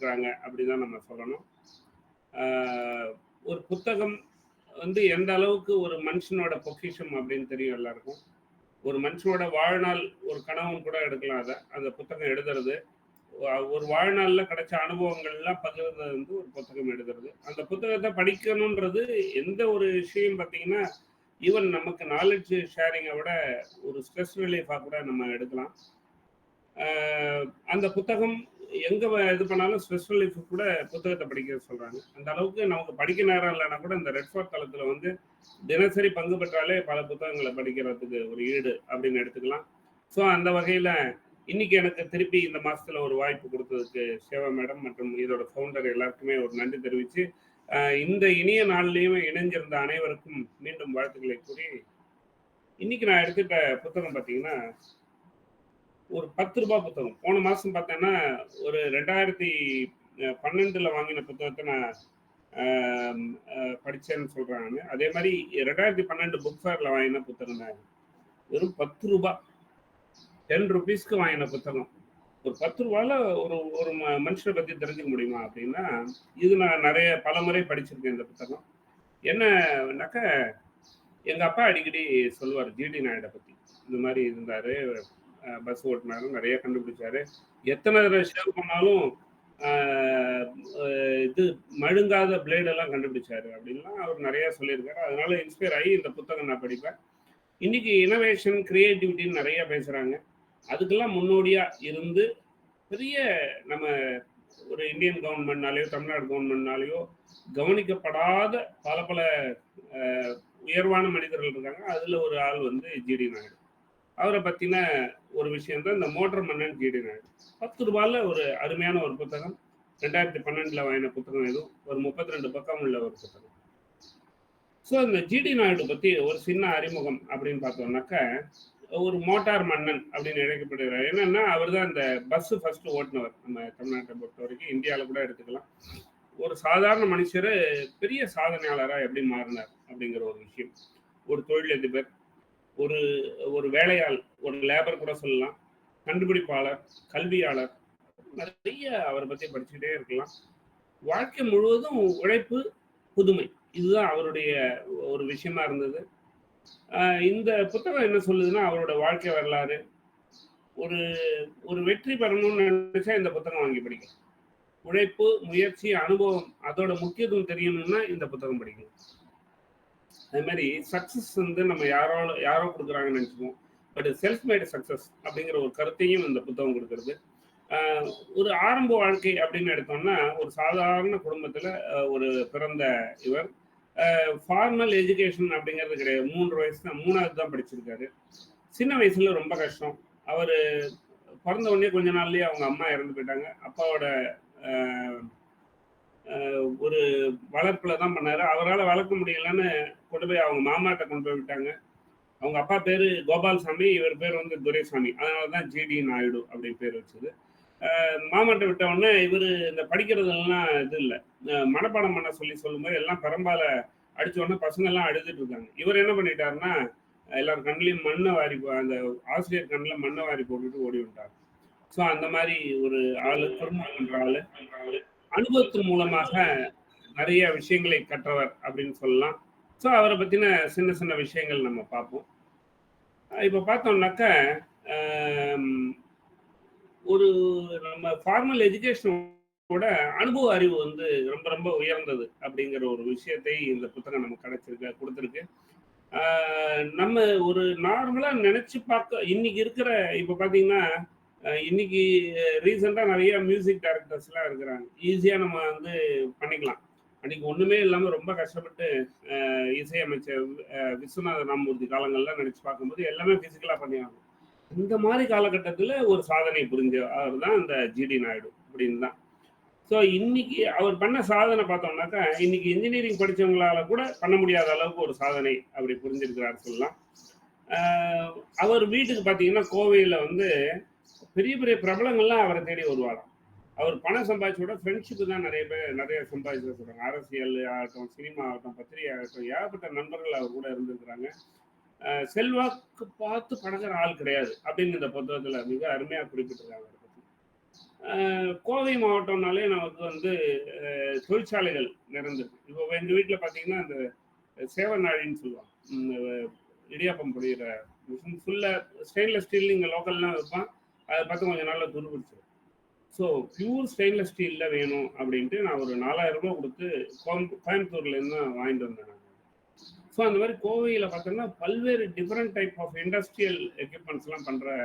இருக்கிறாங்க அப்படிதான் நம்ம சொல்லணும். ஒரு புத்தகம் வந்து எந்த அளவுக்கு ஒரு மனுஷனோட பொக்கிஷம் அப்படின்னு தெரியும் எல்லாருக்கும். ஒரு மனுஷனோட வாழ்நாள் ஒரு கனவும் கூட எடுக்கலாம். அந்த புத்தகம் எழுதுறது ஒரு வாழ்நாள்ல கிடைச்ச அனுபவங்கள்லாம் பகிர்றது வந்து ஒரு புத்தகம் எழுதுறது. அந்த புத்தகத்தை படிக்கணுன்றது எந்த ஒரு விஷயம் பார்த்தீங்கன்னா, ஈவன் நமக்கு நாலேஜ் ஷேரிங்கை விட ஒரு ஸ்ட்ரெஸ் ரிலீஃபாக கூட நம்ம எடுக்கலாம். அந்த புத்தகம் எங்க இது பண்ணாலும் ஸ்ட்ரெஸ் ரிலீஃப் கூட புத்தகத்தை படிக்க சொல்றாங்க. அந்த அளவுக்கு நமக்கு படிக்க நேரம் இல்லைன்னா கூட இந்த ரெட் ஃபோர்ட் தளத்துல வந்து தினசரி பங்கு பெற்றாலே பல புத்தகங்களை படிக்கிறதுக்கு ஒரு ஈடு அப்படின்னு எடுத்துக்கலாம். ஸோ அந்த வகையில இன்னைக்கு எனக்கு திருப்பி இந்த மாசத்துல ஒரு வாய்ப்பு கொடுத்ததுக்கு சேவா மேடம் மற்றும் இதோட ஃபவுண்டர் எல்லாருக்குமே ஒரு நன்றி தெரிவிச்சு, இந்த இனிய நாள்லயும் இணைஞ்சிருந்த அனைவருக்கும் மீண்டும் வாழ்த்துக்களை கூறி, இன்னைக்கு நான் எடுத்துட்ட புத்தகம் பார்த்தீங்கன்னா ஒரு 10 ரூபாய் புத்தகம். போன மாசம் பார்த்தேன்னா ஒரு 2012ல வாங்கின புத்தகத்தை நான் படிச்சேன்னு சொல்றேன் நானு. அதே மாதிரி 2012 புக் ஃபேர்ல வாங்கின புத்தகம் தான். வெறும் 10 ரூபாய், 10 ருபீஸ்க்கு வாங்கின புத்தகம். ஒரு 10 ரூபாயில ஒரு ஒரு மனுஷனை பத்தி தெரிஞ்சுக்க முடியுமா அப்படின்னா, இது நான் பல முறை படிச்சிருக்கேன் இந்த புத்தகம். என்னன்னாக்க, எங்க அப்பா அடிக்கடி சொல்லுவார் ஜிடி நாயுடை பத்தி. இந்த மாதிரி இருந்தாரு, பஸ் ஓட்டினாரு, நிறைய கண்டுபிடிச்சாரு, எத்தனை தடவை ஷேவ் பண்ணாலும் இது மழுங்காத பிளேடெல்லாம் கண்டுபிடிச்சாரு அப்படின்லாம் அவர் நிறைய சொல்லியிருக்காரு. அதனால இன்ஸ்பயர் ஆகி இந்த புத்தகம் நான் படிப்பேன். இன்னைக்கு இனோவேஷன் கிரியேட்டிவிட்டின்னு நிறைய பேசுறாங்க. அதுக்கெல்லாம் முன்னோடியா இருந்து பெரிய நம்ம ஒரு இந்தியன் கவர்மெண்ட்னாலேயோ தமிழ்நாடு கவர்மெண்ட்னாலேயோ கவனிக்கப்படாத பல உயர்வான மனிதர்கள் இருக்காங்க. அதுல ஒரு ஆள் வந்து ஜிடி நாயுடு. அவரை பத்தின ஒரு விஷயம் தான் இந்த மோட்டர் மன்னன் ஜிடி நாயுடு. 10 ரூபாயில ஒரு அருமையான ஒரு புத்தகம். 2012ல வாங்கின புத்தகம். எதுவும் ஒரு 32 பக்கம் உள்ள ஒரு புத்தகம். ஸோ இந்த ஜிடி நாயுடு பத்தி ஒரு சின்ன அறிமுகம் அப்படின்னு பார்த்தோம்னாக்க, ஒரு மோட்டார் மன்னன் அப்படின்னு அழைக்கப்படுகிறார். என்னன்னா, அவர் தான் இந்த பஸ் ஃபர்ஸ்ட் ஓட்டுனவர் நம்ம தமிழ்நாட்டை பொறுத்த வரைக்கும். இந்தியாவில் கூட எடுத்துக்கலாம். ஒரு சாதாரண மனுஷரு பெரிய சாதனையாளராக எப்படி மாறினார் அப்படிங்கிற ஒரு விஷயம். ஒரு தொழிலதிபர், ஒரு ஒரு வேலையாள், ஒரு லேபர் கூட சொல்லலாம், கண்டுபிடிப்பாளர், கல்வியாளர், நிறைய அவரை பத்தி படிச்சுக்கிட்டே இருக்கலாம். வாழ்க்கை முழுவதும் உழைப்பு, புதுமை, இதுதான் அவருடைய ஒரு விஷயமா இருந்தது. இந்த புத்தகம் என்ன சொல்லுதுன்னா, அவரோட வாழ்க்கை வரலாறு. ஒரு ஒரு வெற்றி பெறணும்னு நினைச்சா இந்த புத்தகம் வாங்கி படிக்கணும். உழைப்பு, முயற்சி, அனுபவம், அதோட முக்கியத்துவம் தெரியணும்னா இந்த புத்தகம் படிக்கணும். அதே மாதிரி சக்சஸ் வந்து நம்ம யாரோ கொடுக்குறாங்கன்னு நினைச்சுக்குவோம். பட் செல்ஃப் மேட் சக்சஸ் அப்படிங்கிற ஒரு கருத்தையும் இந்த புத்தகம் கொடுக்கறது. ஒரு ஆரம்ப வாழ்க்கை அப்படின்னு எடுத்தோம்னா, ஒரு சாதாரண குடும்பத்துல ஒரு பிறந்த இவர் ஃபார்மல் எஜுகேஷன் அப்படிங்கிறது கிடையாது. 3 வயசு தான், 3வது தான் படிச்சிருக்காரு. சின்ன வயசுல ரொம்ப கஷ்டம். அவர் பிறந்த உடனே கொஞ்ச நாள்லயே அவங்க அம்மா இறந்து போயிட்டாங்க. அப்பாவோட ஒரு வளர்ப்புல தான் பண்ணாரு. அவரால் வளர்க்க முடியலன்னு கொண்டு போய் அவங்க மாமாட்ட கொண்டு போய் விட்டாங்க. அவங்க அப்பா பேரு கோபால்சாமி, இவர் பேர் வந்து துரைசாமி. அதனாலதான் ஜிடி நாயுடு அப்படின்னு பேர் வச்சது. மாமாட்ட விட்ட உடனே இவர் இந்த படிக்கிறதுலாம் இது இல்லை, மனப்பாடம் பண்ண சொல்லும்போது எல்லாம் பெரும்பால அடிச்ச உடனே பசங்க எல்லாம் அழுதுட்டு இருக்காங்க. இவர் என்ன பண்ணிட்டாருன்னா, எல்லாரும் கண்ணிலையும் மண்ணை வாரி, அந்த ஆசிரியர் கண்ணில் மண்ணை வாரி போட்டுட்டு ஓடி விட்டார். ஸோ அந்த மாதிரி ஒரு ஆளு, திருமணம் பண்ற ஆளு, அனுபவத்தின் மூலமாக நிறைய விஷயங்களை கற்றவர் அப்படின்னு சொல்லலாம். ஸோ அவரை பத்தின சின்ன சின்ன விஷயங்கள் நம்ம பார்ப்போம். இப்ப பார்த்தோம்னாக்க, ஒரு நம்ம ஃபார்மல் எஜுகேஷனோட அனுபவ அறிவு வந்து ரொம்ப ரொம்ப உயர்ந்தது அப்படிங்கிற ஒரு விஷயத்தை இந்த புத்தகம் நமக்கு கொடுத்துருக்கு. நம்ம ஒரு நார்மலா நினைச்சு பார்க்க இன்னைக்கு இருக்கிற, இப்ப பாத்தீங்கன்னா இன்னைக்கு ரீசெண்டா நிறைய மியூசிக் டைரக்டர்ஸ் எல்லாம் இருக்கிறாங்க. ஈஸியா நம்ம வந்து பண்ணிக்கலாம். அன்னைக்கு ஒண்ணுமே இல்லாம ரொம்ப கஷ்டப்பட்டு இசையமைச்சர் விஸ்வநாத ராமமூர்த்தி காலங்கள்லாம் நினைச்சு பார்க்கும்போது எல்லாமே பிசிக்கலா பண்ணியாங்க. இந்த மாதிரி காலகட்டத்துல ஒரு சாதனை புரிஞ்ச அவர் தான் இந்த ஜிடி நாயுடு அப்படின்னு தான். ஸோ இன்னைக்கு அவர் பண்ண சாதனை பார்த்தோம்னாக்கா, இன்னைக்கு இன்ஜினியரிங் படிச்சவங்களால கூட பண்ண முடியாத அளவுக்கு ஒரு சாதனை அப்படி புரிஞ்சிருக்கிறார் சொல்லலாம். அவர் வீட்டுக்கு பார்த்தீங்கன்னா கோவையில வந்து பெரிய பெரிய பிரபலங்கள்லாம் அவரை தேடி வருவாராம். அவர் பணம் சம்பாதிச்சோட ஃப்ரெண்ட்ஷிப்பு தான் நிறைய சம்பாதிச்சு சொல்றாங்க. அரசியல் ஆகட்டும், சினிமா ஆகட்டும், பத்திரிகை ஆகட்டும், ஏகப்பட்ட நண்பர்கள் அவர் கூட இருந்திருக்கிறாங்க. செல்வாக்கு பார்த்து பழகிற ஆள் கிடையாது அப்படின்னு இந்த புத்தகத்துல மிக அருமையா குறிப்பிட்டிருக்காங்க. கோவை மாவட்டம்னாலே நமக்கு வந்து தொழிற்சாலைகள் நிறைந்திருக்கு. இப்போ எங்கள் வீட்டில் பார்த்தீங்கன்னா அந்த சேவநாழின்னு சொல்லுவாங்க. இடியாப்பம் புரியிற மிஷின் ஃபுல்லாக ஸ்டெயின்லெஸ் ஸ்டீல் இங்கே லோக்கல்லாம் வைப்பான். அதை பார்த்து கொஞ்சம் நாளில் துருபிடிச்சிடும். ஸோ பியூர் ஸ்டெயின்லெஸ் ஸ்டீலில் வேணும் அப்படின்ட்டு நான் ஒரு 4000 ரூபா கொடுத்து கோயம்புத்தூர்லேருந்து தான் வாங்கிட்டு வந்தேன் நான். ஸோ அந்த மாதிரி கோவையில் பார்த்தோம்னா பல்வேறு டிஃப்ரெண்ட் டைப் ஆஃப் இண்டஸ்ட்ரியல் எக்யூப்மெண்ட்ஸ்லாம் பண்ணுற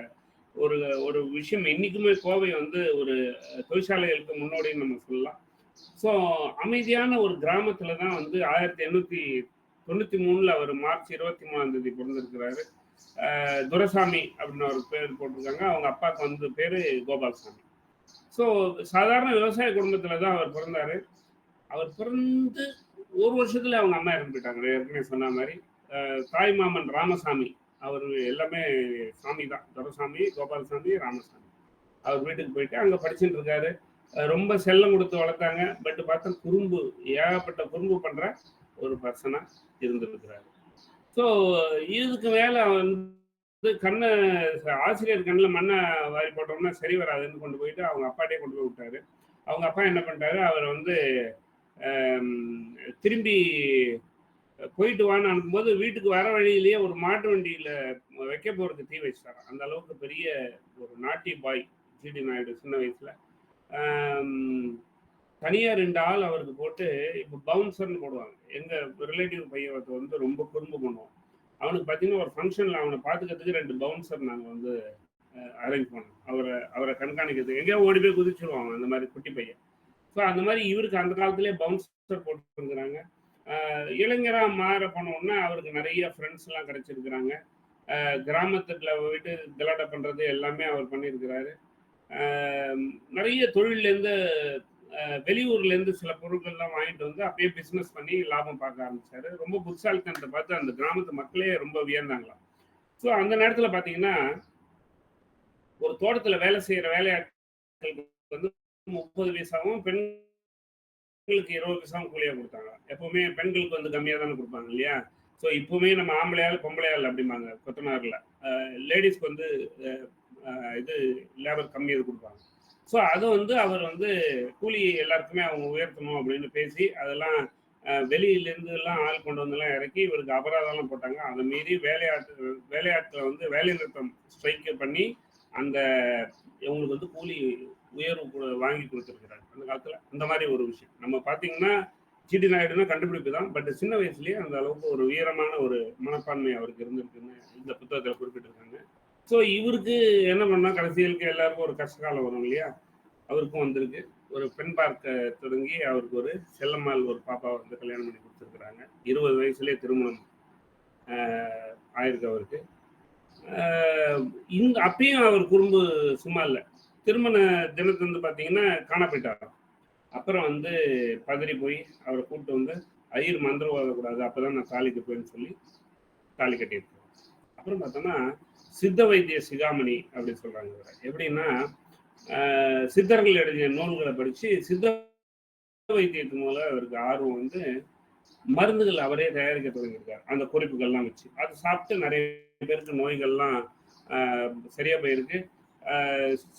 ஒரு ஒரு விஷயம் இன்னைக்குமே கோவை வந்து ஒரு தொழிற்சாலைகளுக்கு முன்னோடின்னு நம்ம சொல்லலாம். ஸோ அமைதியான ஒரு கிராமத்தில் தான் வந்து 1893 அவர் மார்ச் 23 பிறந்திருக்கிறாரு. துரைசாமி அப்படின்னு ஒரு பேர் போட்டிருக்காங்க. அவங்க அப்பாவுக்கு வந்து பேர் கோபால்சாமி. ஸோ சாதாரண விவசாய குடும்பத்தில் தான் அவர் பிறந்தார். அவர் பிறந்து ஒரு வருஷத்துல அவங்க அம்மா இறந்து போயிட்டாங்க. ஏற்கனவே சொன்ன மாதிரி தாய் மாமன் ராமசாமி, அவர் எல்லாமே சாமி தான். துரைசாமி, கோபால்சாமி, ராமசாமி. அவர் வீட்டுக்கு போயிட்டு அங்கே படிச்சுட்டு இருக்காரு. ரொம்ப செல்லம் கொடுத்து வளர்த்தாங்க. பட் பார்த்தா குறும்பு, ஏகப்பட்ட குறும்பு பண்ணுற ஒரு பர்சனாக இருந்திருக்கிறாரு. ஸோ இதுக்கு மேலே வந்து கண்ணை ஆசிரியர் கண்ணில் மண்ணை வாரி போட்டோம்னா சரி வராதுன்னு கொண்டு போயிட்டு அவங்க அப்பாட்டே கொண்டு போய் விட்டாரு. அவங்க அப்பா என்ன பண்ணிட்டாரு, அவர் வந்து திரும்பி போயிட்டு வான்னு அனுப்பும்போது வீட்டுக்கு வர வழியிலேயே ஒரு மாட்டு வண்டியில் வைக்க போகிறதுக்கு தீ வச்சிட்டாங்க. அந்த அளவுக்கு பெரிய ஒரு நாட்டி பாய் ஜிடி நாயுடு சின்ன வயசில். தனியாக 2 ஆள் அவருக்கு போட்டு இப்போ பவுன்சர்னு போடுவாங்க. எங்கள் ரிலேட்டிவ் பையன் வந்து ரொம்ப குறும்பு பண்ணுவோம். அவனுக்கு பார்த்தீங்கன்னா ஒரு ஃபங்க்ஷனில் அவனை பார்த்துக்கிறதுக்கு 2 பவுன்சர் நாங்கள் வந்து அரேஞ்ச் பண்ணோம். அவரை கண்காணிக்கிறதுக்கு எங்கேயோ ஓடி போய் குதிச்சிருவாங்க அந்த மாதிரி குட்டி பையன். ஸோ அந்த மாதிரி இவருக்கு அந்த காலத்திலே பவுன்சர் போட்டுருக்குறாங்க. இளைஞராக மாற போனோன்னா அவருக்கு நிறைய ஃப்ரெண்ட்ஸ்லாம் கிடைச்சிருக்கிறாங்க. கிராமத்துல போயிட்டு கலாட்டா பண்ணுறது எல்லாமே அவர் பண்ணியிருக்கிறாரு. நிறைய தொழிலேருந்து வெளியூர்லேருந்து சில பொருட்கள்லாம் வாங்கிட்டு வந்து அப்படியே பிஸ்னஸ் பண்ணி லாபம் பார்க்க ஆரம்பிச்சாரு. ரொம்ப புத்திசாலித்தனத்தை பார்த்து அந்த கிராமத்து மக்களே ரொம்ப வியந்தாங்களாம். ஸோ அந்த நேரத்தில் பார்த்தீங்கன்னா ஒரு தோட்டத்தில் வேலை செய்கிற வேலையாட்களுக்கு வந்து 30 பைசாவும் பெண்களுக்கு 20 பைசாவும் கூலியாக கொடுத்தாங்க. எப்பவுமே பெண்களுக்கு வந்து கம்மியாக தானே கொடுப்பாங்க இல்லையா? ஸோ இப்பவுமே நம்ம ஆம்பளையால் பொம்பளையால் அப்படிம்பாங்க கொத்தனாரில். லேடிஸ்க்கு வந்து இது லேபர் கம்மியாக கொடுப்பாங்க. ஸோ அதை வந்து அவர் வந்து கூலி எல்லாருக்குமே அவங்க உயர்த்தணும் அப்படின்னு பேசி அதெல்லாம் வெளியிலேருந்துலாம் ஆள் கொண்டு வந்துலாம் இறக்கி இவருக்கு அபராதம்லாம் போட்டாங்க. அதை மீறி வேலையாட்களை வந்து வேலை நிறுத்தம் ஸ்ட்ரைக் பண்ணி அந்த இவங்களுக்கு வந்து கூலி உயர்வு வாங்கி கொடுத்துருக்கிறாரு அந்த காலத்தில். அந்த மாதிரி ஒரு விஷயம் நம்ம பார்த்தீங்கன்னா ஜிடி நாயுடுனா கண்டுபிடிப்பு தான். பட் சின்ன வயசுலேயே அந்த அளவுக்கு ஒரு வீரமான ஒரு மனப்பான்மை அவருக்கு இருந்திருக்குன்னு இந்த புத்தகத்தில் குறிப்பிட்டிருக்காங்க. ஸோ இவருக்கு என்ன பண்ணால் கடைசிகளுக்கு எல்லாருக்கும் ஒரு கஷ்டகாலம் வரும் இல்லையா? அவருக்கும் வந்திருக்கு. ஒரு பெண் பார்க்க தொடங்கி அவருக்கு ஒரு செல்லம்மாள் ஒரு பாப்பா வந்து கல்யாணம் பண்ணி கொடுத்துருக்குறாங்க. 20 வயசுலேயே திருமணம் ஆயிருக்கு அவருக்கு. அப்பயும் அவர் குறும்பு சும்மா இல்லை. திருமண தினத்தை வந்து பார்த்தீங்கன்னா காண போயிட்டார். அப்புறம் வந்து பதறி போய் அவரை கூப்பிட்டு வந்து ஐயர் மந்திரம் ஓதக்கூடாது, அப்போதான் நான் தாலி கட்டுவேன்னு சொல்லி தாலி கட்டியிருக்கேன். அப்புறம் பார்த்தோன்னா சித்த வைத்திய சிகாமணி அப்படின்னு சொல்கிறாங்க. எப்படின்னா சித்தர்கள் எழுதிய நூல்களை படித்து சித்த வைத்தியத்து மூலம் அவருக்கு ஆர்வம் வந்து மருந்துகள் அவரே தயாரிக்க தொடங்கியிருக்காரு. அந்த குறிப்புகள்லாம் வச்சு அதை சாப்பிட்டு நிறைய பேருக்கு நோய்கள்லாம் சரியா போயிருக்கு.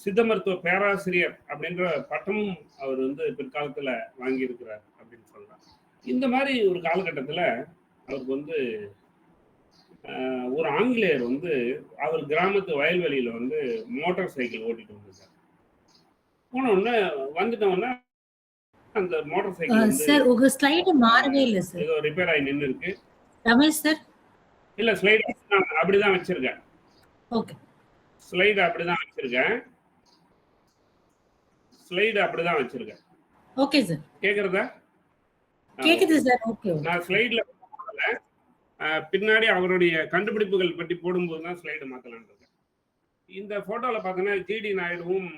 சித்த மருத்துவ பேராசிரியர் அப்படின்ற பட்டமும் அவர் வந்து பிற்காலத்தில் வாங்கியிருக்கிறார் அப்படின்னு சொல்லலாம். இந்த மாதிரி ஒரு காலகட்டத்தில் அவருக்கு வந்து ஒரு ஆங்கிலேயர் வந்து அவர் கிராமத்து வயல்வெளியில் வந்து மோட்டார் சைக்கிள் ஓட்டிட்டு வந்திருக்காரு. போன உடனே வந்துட்டோன்னா அந்த மோட்டார் சைக்கிள் சார் உங்க ஸ்லைடு மாறவே இல்லை சார். ஏதோ ரிப்பேர் ஆகி நின்று இருக்கு. ரமேஷ் சார் இல்ல ஸ்லைடு அப்படிதான் வச்சிருக்கேன். ஓகே ஸ்லைடு அப்படிதான் வச்சிருக்கேன். ஸ்லைடு அப்படிதான் வச்சிருக்கேன். Okay sir. கேக்குறதா? கேக்குது சார். ஓகே நான் ஸ்லைட்ல பின்னாடி அவருடைய கண்டுபிடிப்புகள் பற்றி போடும்போது தான் ஸ்லைடு மாத்தலான்னு இருக்கேன். இந்த போட்டோல பார்த்தோன்னா ஜிடி நாயுடுவும்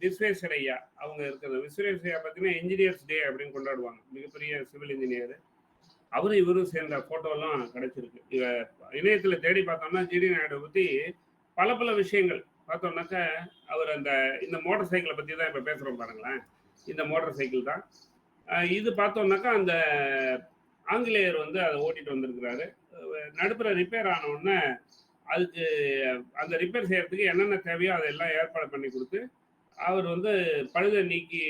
விஸ்வேஸ்வரையா அவங்க இருக்கிறது. விஸ்வேஸ்வரையா பார்த்தீங்கன்னா இன்ஜினியர்ஸ் டே அப்படின்னு கொண்டாடுவாங்க. மிகப்பெரிய சிவில் இன்ஜினியர். அவரும் இவரும் சேர்ந்த போட்டோலாம் கிடைச்சிருக்கு. இணையத்தில் தேடி பார்த்தோம்னா ஜிடி நாயுடு பற்றி பல பல விஷயங்கள் பார்த்தோம்னாக்க அவர் இந்த மோட்டார் சைக்கிளை பற்றி தான் இப்போ பேசுகிறோம் பாருங்களேன். இந்த மோட்டார் சைக்கிள் தான் இது. பார்த்தோம்னாக்கா அந்த ஆங்கிலேயர் வந்து அதை ஓட்டிட்டு வந்திருக்கிறாரு. நடுப்புற ரிப்பேர் ஆன உடனே அதுக்கு அந்த ரிப்பேர் செய்யறதுக்கு என்னென்ன தேவையோ அதெல்லாம் ஏற்பாடு பண்ணி கொடுத்து அவர் வந்து பழுதை நீக்கி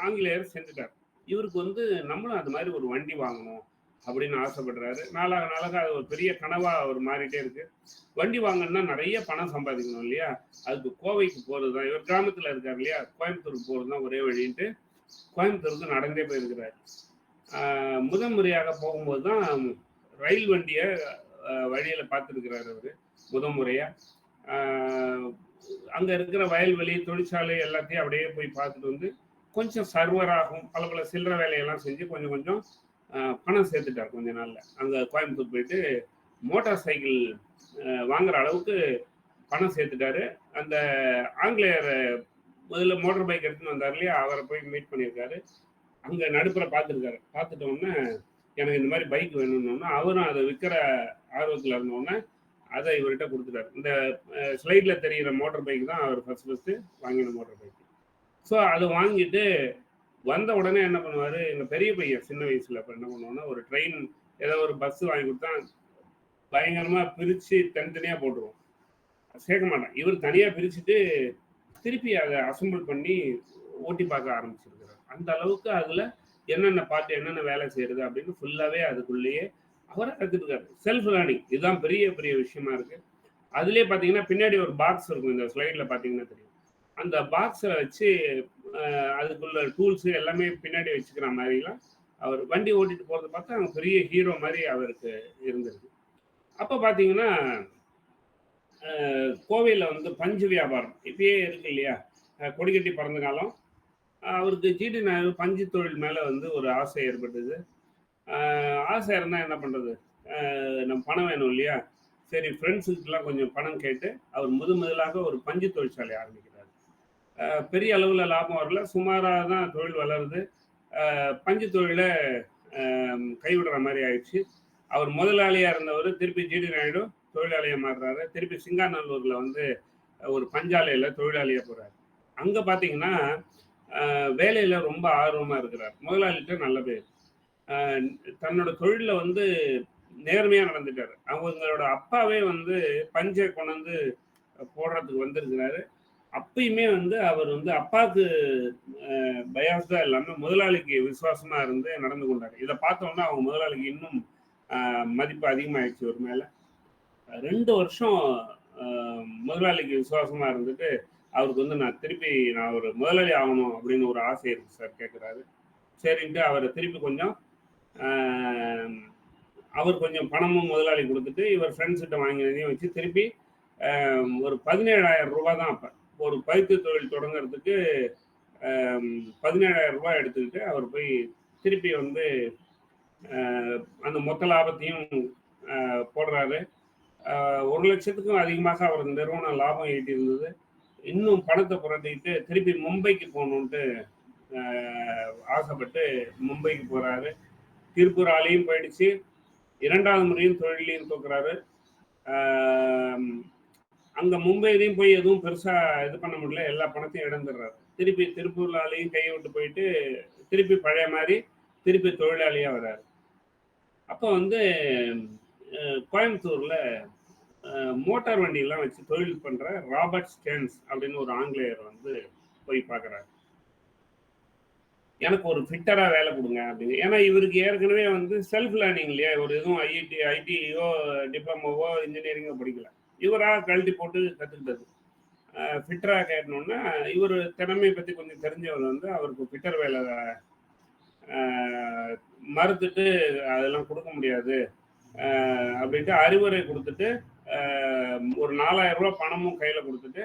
ஆங்கிலேயர் செஞ்சுட்டார். இவருக்கு வந்து நம்மளும் அது மாதிரி ஒரு வண்டி வாங்கணும் அப்படின்னு ஆசைப்படுறாரு. நாளாக நாளாக அது ஒரு பெரிய கனவா அவர் மாறிட்டே இருக்கு. வண்டி வாங்கணும்னா நிறைய பணம் சம்பாதிக்கணும் இல்லையா? அதுக்கு கோவைக்கு போகிறது தான், இவர் கிராமத்தில் இருக்கார் இல்லையா, கோயம்புத்தூருக்கு போகிறது தான் ஒரே வழின்ட்டு கோயம்புத்தூருக்கு நடந்தே போயிருக்கிறார். முதன் முறையாக போகும்போது தான் ரயில் வண்டியை வழியில் பார்த்துருக்கிறார் அவர் முதன் முறையாக. அங்கே இருக்கிற வயல்வெளி தொழிற்சாலை எல்லாத்தையும் அப்படியே போய் பார்த்துட்டு வந்து கொஞ்சம் சர்வராகும் பல பல சில்லற வேலையெல்லாம் செஞ்சு கொஞ்சம் கொஞ்சம் பணம் சேர்த்துட்டார். கொஞ்ச நாளில் அங்கே கோயம்புத்தூர் போயிட்டு மோட்டார் சைக்கிள் வாங்குற அளவுக்கு பணம் சேர்த்துட்டாரு. அந்த ஆங்கிலேயர் முதல்ல மோட்டார் பைக் எடுத்துன்னு வந்தார் இல்லையா, அவரை போய் மீட் பண்ணியிருக்காரு. அங்கே நடுப்புற பார்த்துருக்காரு. பார்த்துட்டோன்னே எனக்கு இந்த மாதிரி பைக் வேணும்னோன்னா அவரும் அதை விற்கிற ஆர்வத்தில் இருந்தோடனே அதை இவர்கிட்ட கொடுத்துட்டாரு. இந்த ஸ்லைடில் தெரிகிற மோட்டார் பைக் தான் அவர் ஃபஸ்ட்டு வாங்கின மோட்டார் பைக். ஸோ அதை வாங்கிட்டு வந்த உடனே என்ன பண்ணுவார், எங்கள் பெரிய பையன் சின்ன வயசில் இப்போ என்ன பண்ணுவோன்னா ஒரு ட்ரெயின் ஏதோ ஒரு பஸ்ஸு வாங்கி கொடுத்தா பயங்கரமாக பிரித்து தனித்தனியாக போட்டுருவோம், சேர்க்க மாட்டேன். இவர் தனியாக பிரிச்சுட்டு திருப்பி அதை அசம்பிள் பண்ணி ஓட்டி பார்க்க ஆரம்பிச்சிருக்கிறார். அந்த அளவுக்கு அதில் என்னென்ன பார்த்து என்னென்ன வேலை செய்கிறது அப்படின்னு ஃபுல்லாகவே அதுக்குள்ளேயே அவரை கற்றுருக்காரு. செல்ஃப் லேர்னிங் இதுதான் பெரிய பெரிய விஷயமா இருக்குது. அதுலேயே பார்த்தீங்கன்னா பின்னாடி ஒரு பாக்ஸ் இருக்கும், இந்த ஸ்லைடில் பார்த்தீங்கன்னா தெரியும். அந்த பாக்ஸை வச்சு அதுக்குள்ள டூல்ஸு எல்லாமே பின்னாடி வச்சுக்கிற மாதிரிலாம் அவர் வண்டி ஓட்டிட்டு போகிறத பார்த்தா அவங்க பெரிய ஹீரோ மாதிரி அவருக்கு இருந்திருக்கு. அப்போ பார்த்தீங்கன்னா கோவையில் வந்து பஞ்சு வியாபாரம் இப்பயே இருக்கு இல்லையா, கொடிக்கட்டி பறந்த காலம். அவருக்கு ஜிடி நாயுடு பஞ்சு தொழில் மேலே வந்து ஒரு ஆசை ஏற்பட்டது. ஆசை இருந்தால் என்ன பண்ணுறது, நம்ம பணம் வேணும் இல்லையா, சரி ஃப்ரெண்ட்ஸுக்கெல்லாம் கொஞ்சம் பணம் கேட்டு அவர் முதலாக ஒரு பஞ்சு தொழிற்சாலை ஆரம்பிக்கிறார். பெரிய அளவில் லாபம் வரல, சுமாராக தான் தொழில் வளருது. பஞ்சு தொழிலை கைவிடுற மாதிரி ஆயிடுச்சு. அவர் முதலாளியாக இருந்தவர் திருப்பி ஜிடி நாயுடு தொழிலாளியாக மாறுறாரு. திருப்பி சிங்காநல்லூரில் வந்து ஒரு பஞ்சாலையில் தொழிலாளியாக போகிறார். அங்கே பார்த்தீங்கன்னா வேலையில் ரொம்ப ஆர்வமாக இருக்கிறார். முதலாளிகிட்ட நல்ல பேர். தன்னோட தொழிலில் வந்து நேர்மையாக நடந்துட்டார். அவங்களோட அப்பாவே வந்து பஞ்சை கொண்டு வந்து போடுறதுக்கு வந்திருக்கிறாரு. அப்பயுமே வந்து அவர் வந்து அப்பாவுக்கு பயாஸ்டாக இல்லாமல் முதலாளிக்கு விசுவாசமாக இருந்து நடந்து கொண்டார். இதை பார்த்தோன்னா அவங்க முதலாளிக்கு இன்னும் மதிப்பு அதிகமாகிடுச்சு ஒரு மேலே. 2 வருஷம் முதலாளிக்கு விசுவாசமாக இருந்துட்டு அவருக்கு வந்து நான் ஒரு முதலாளி ஆகணும் அப்படின்னு ஒரு ஆசை இருக்குது சார் கேட்குறாரு. சரின்ட்டு அவரை திருப்பி கொஞ்சம் அவர் கொஞ்சம் பணமும் முதலாளி கொடுத்துட்டு இவர் ஃப்ரெண்ட்ஸ்கிட்ட வாங்கினதையும் வச்சு திருப்பி ஒரு 17,000 ரூபா தான். அப்போ ஒரு பயிற்சி தொழில் தொடங்கிறதுக்கு 17,000 ரூபாய் எடுத்துக்கிட்டு அவர் போய் திருப்பி வந்து அந்த மொத்த லாபத்தையும் போடுறாரு. 1 லட்சத்துக்கும் அதிகமாக அவர் நிறுவனம் லாபம் ஈட்டி இருந்தது. இன்னும் பணத்தை புரட்டிக்கிட்டு திருப்பி மும்பைக்கு போகணுன்ட்டு ஆசைப்பட்டு மும்பைக்கு போகிறாரு. திருப்பூர் ஆலையும் போயிடுச்சு, 2வது முறையும் தொழிலையும் தூக்குறாரு. அங்கே மும்பையிலையும் போய் எதுவும் பெருசாக இது பண்ண முடியல, எல்லா பணத்தையும் இழந்துடுறாரு. திருப்பி திருப்பூர் ஆலையும் கையை விட்டு போயிட்டு திருப்பி பழைய மாதிரி திருப்பி தொழிலாளியாக வர்றாரு. அப்போ வந்து கோயம்புத்தூரில் மோட்டார் வண்டியெல்லாம் வச்சு தொழில் பண்ணுற ராபர்ட் ஸ்டேன்ஸ் அப்படின்னு ஒரு ஆங்கிலேயர் வந்து போய் பார்க்குறாரு. எனக்கு ஒரு ஃபிட்டராக வேலை கொடுங்க அப்படின்னு. ஏன்னா இவருக்கு ஏற்கனவே வந்து செல்ஃப் லேர்னிங் இல்லையா, ஒரு எதுவும் ஐடியோ டிப்ளமோவோ இன்ஜினியரிங்கோ படிக்கல, இவராக கழட்டி போட்டு கற்றுக்கிட்டது. ஃபிட்டராக கேட்டணுன்னா இவர் திறமையை பற்றி கொஞ்சம் தெரிஞ்சவர் வந்து அவருக்கு ஃபிட்டர் வேலை மறுத்துட்டு அதெல்லாம் கொடுக்க முடியாது அப்படின்ட்டு அறிவுரை கொடுத்துட்டு ஒரு 4,000 ரூபா பணமும் கையில் கொடுத்துட்டு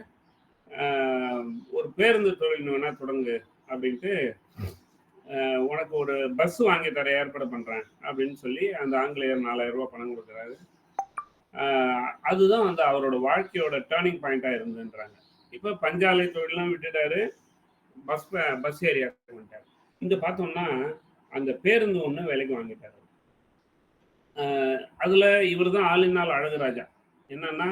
ஒரு பேருந்து தொழில் வேணா தொடங்கு அப்படின்ட்டு உனக்கு ஒரு பஸ் வாங்கி தர ஏற்பாடு பண்ணுறேன் அப்படின்னு சொல்லி அந்த ஆங்கிலேயர் 4,000 ரூபா பணம் கொடுக்குறாரு. அதுதான் வந்து அவரோட வாழ்க்கையோட டேர்னிங் பாயிண்டாக இருந்துன்றாங்க. இப்போ பஞ்சாலை தொழிலாம் விட்டுட்டாரு, பஸ் ஏரியா வந்துட்டார். இங்கே பார்த்தோம்னா அந்த பேருந்து ஒன்று விலைக்கு வாங்கிட்டார். அதில் இவர் தான் ஆளினால் அழகுராஜா. என்னன்னா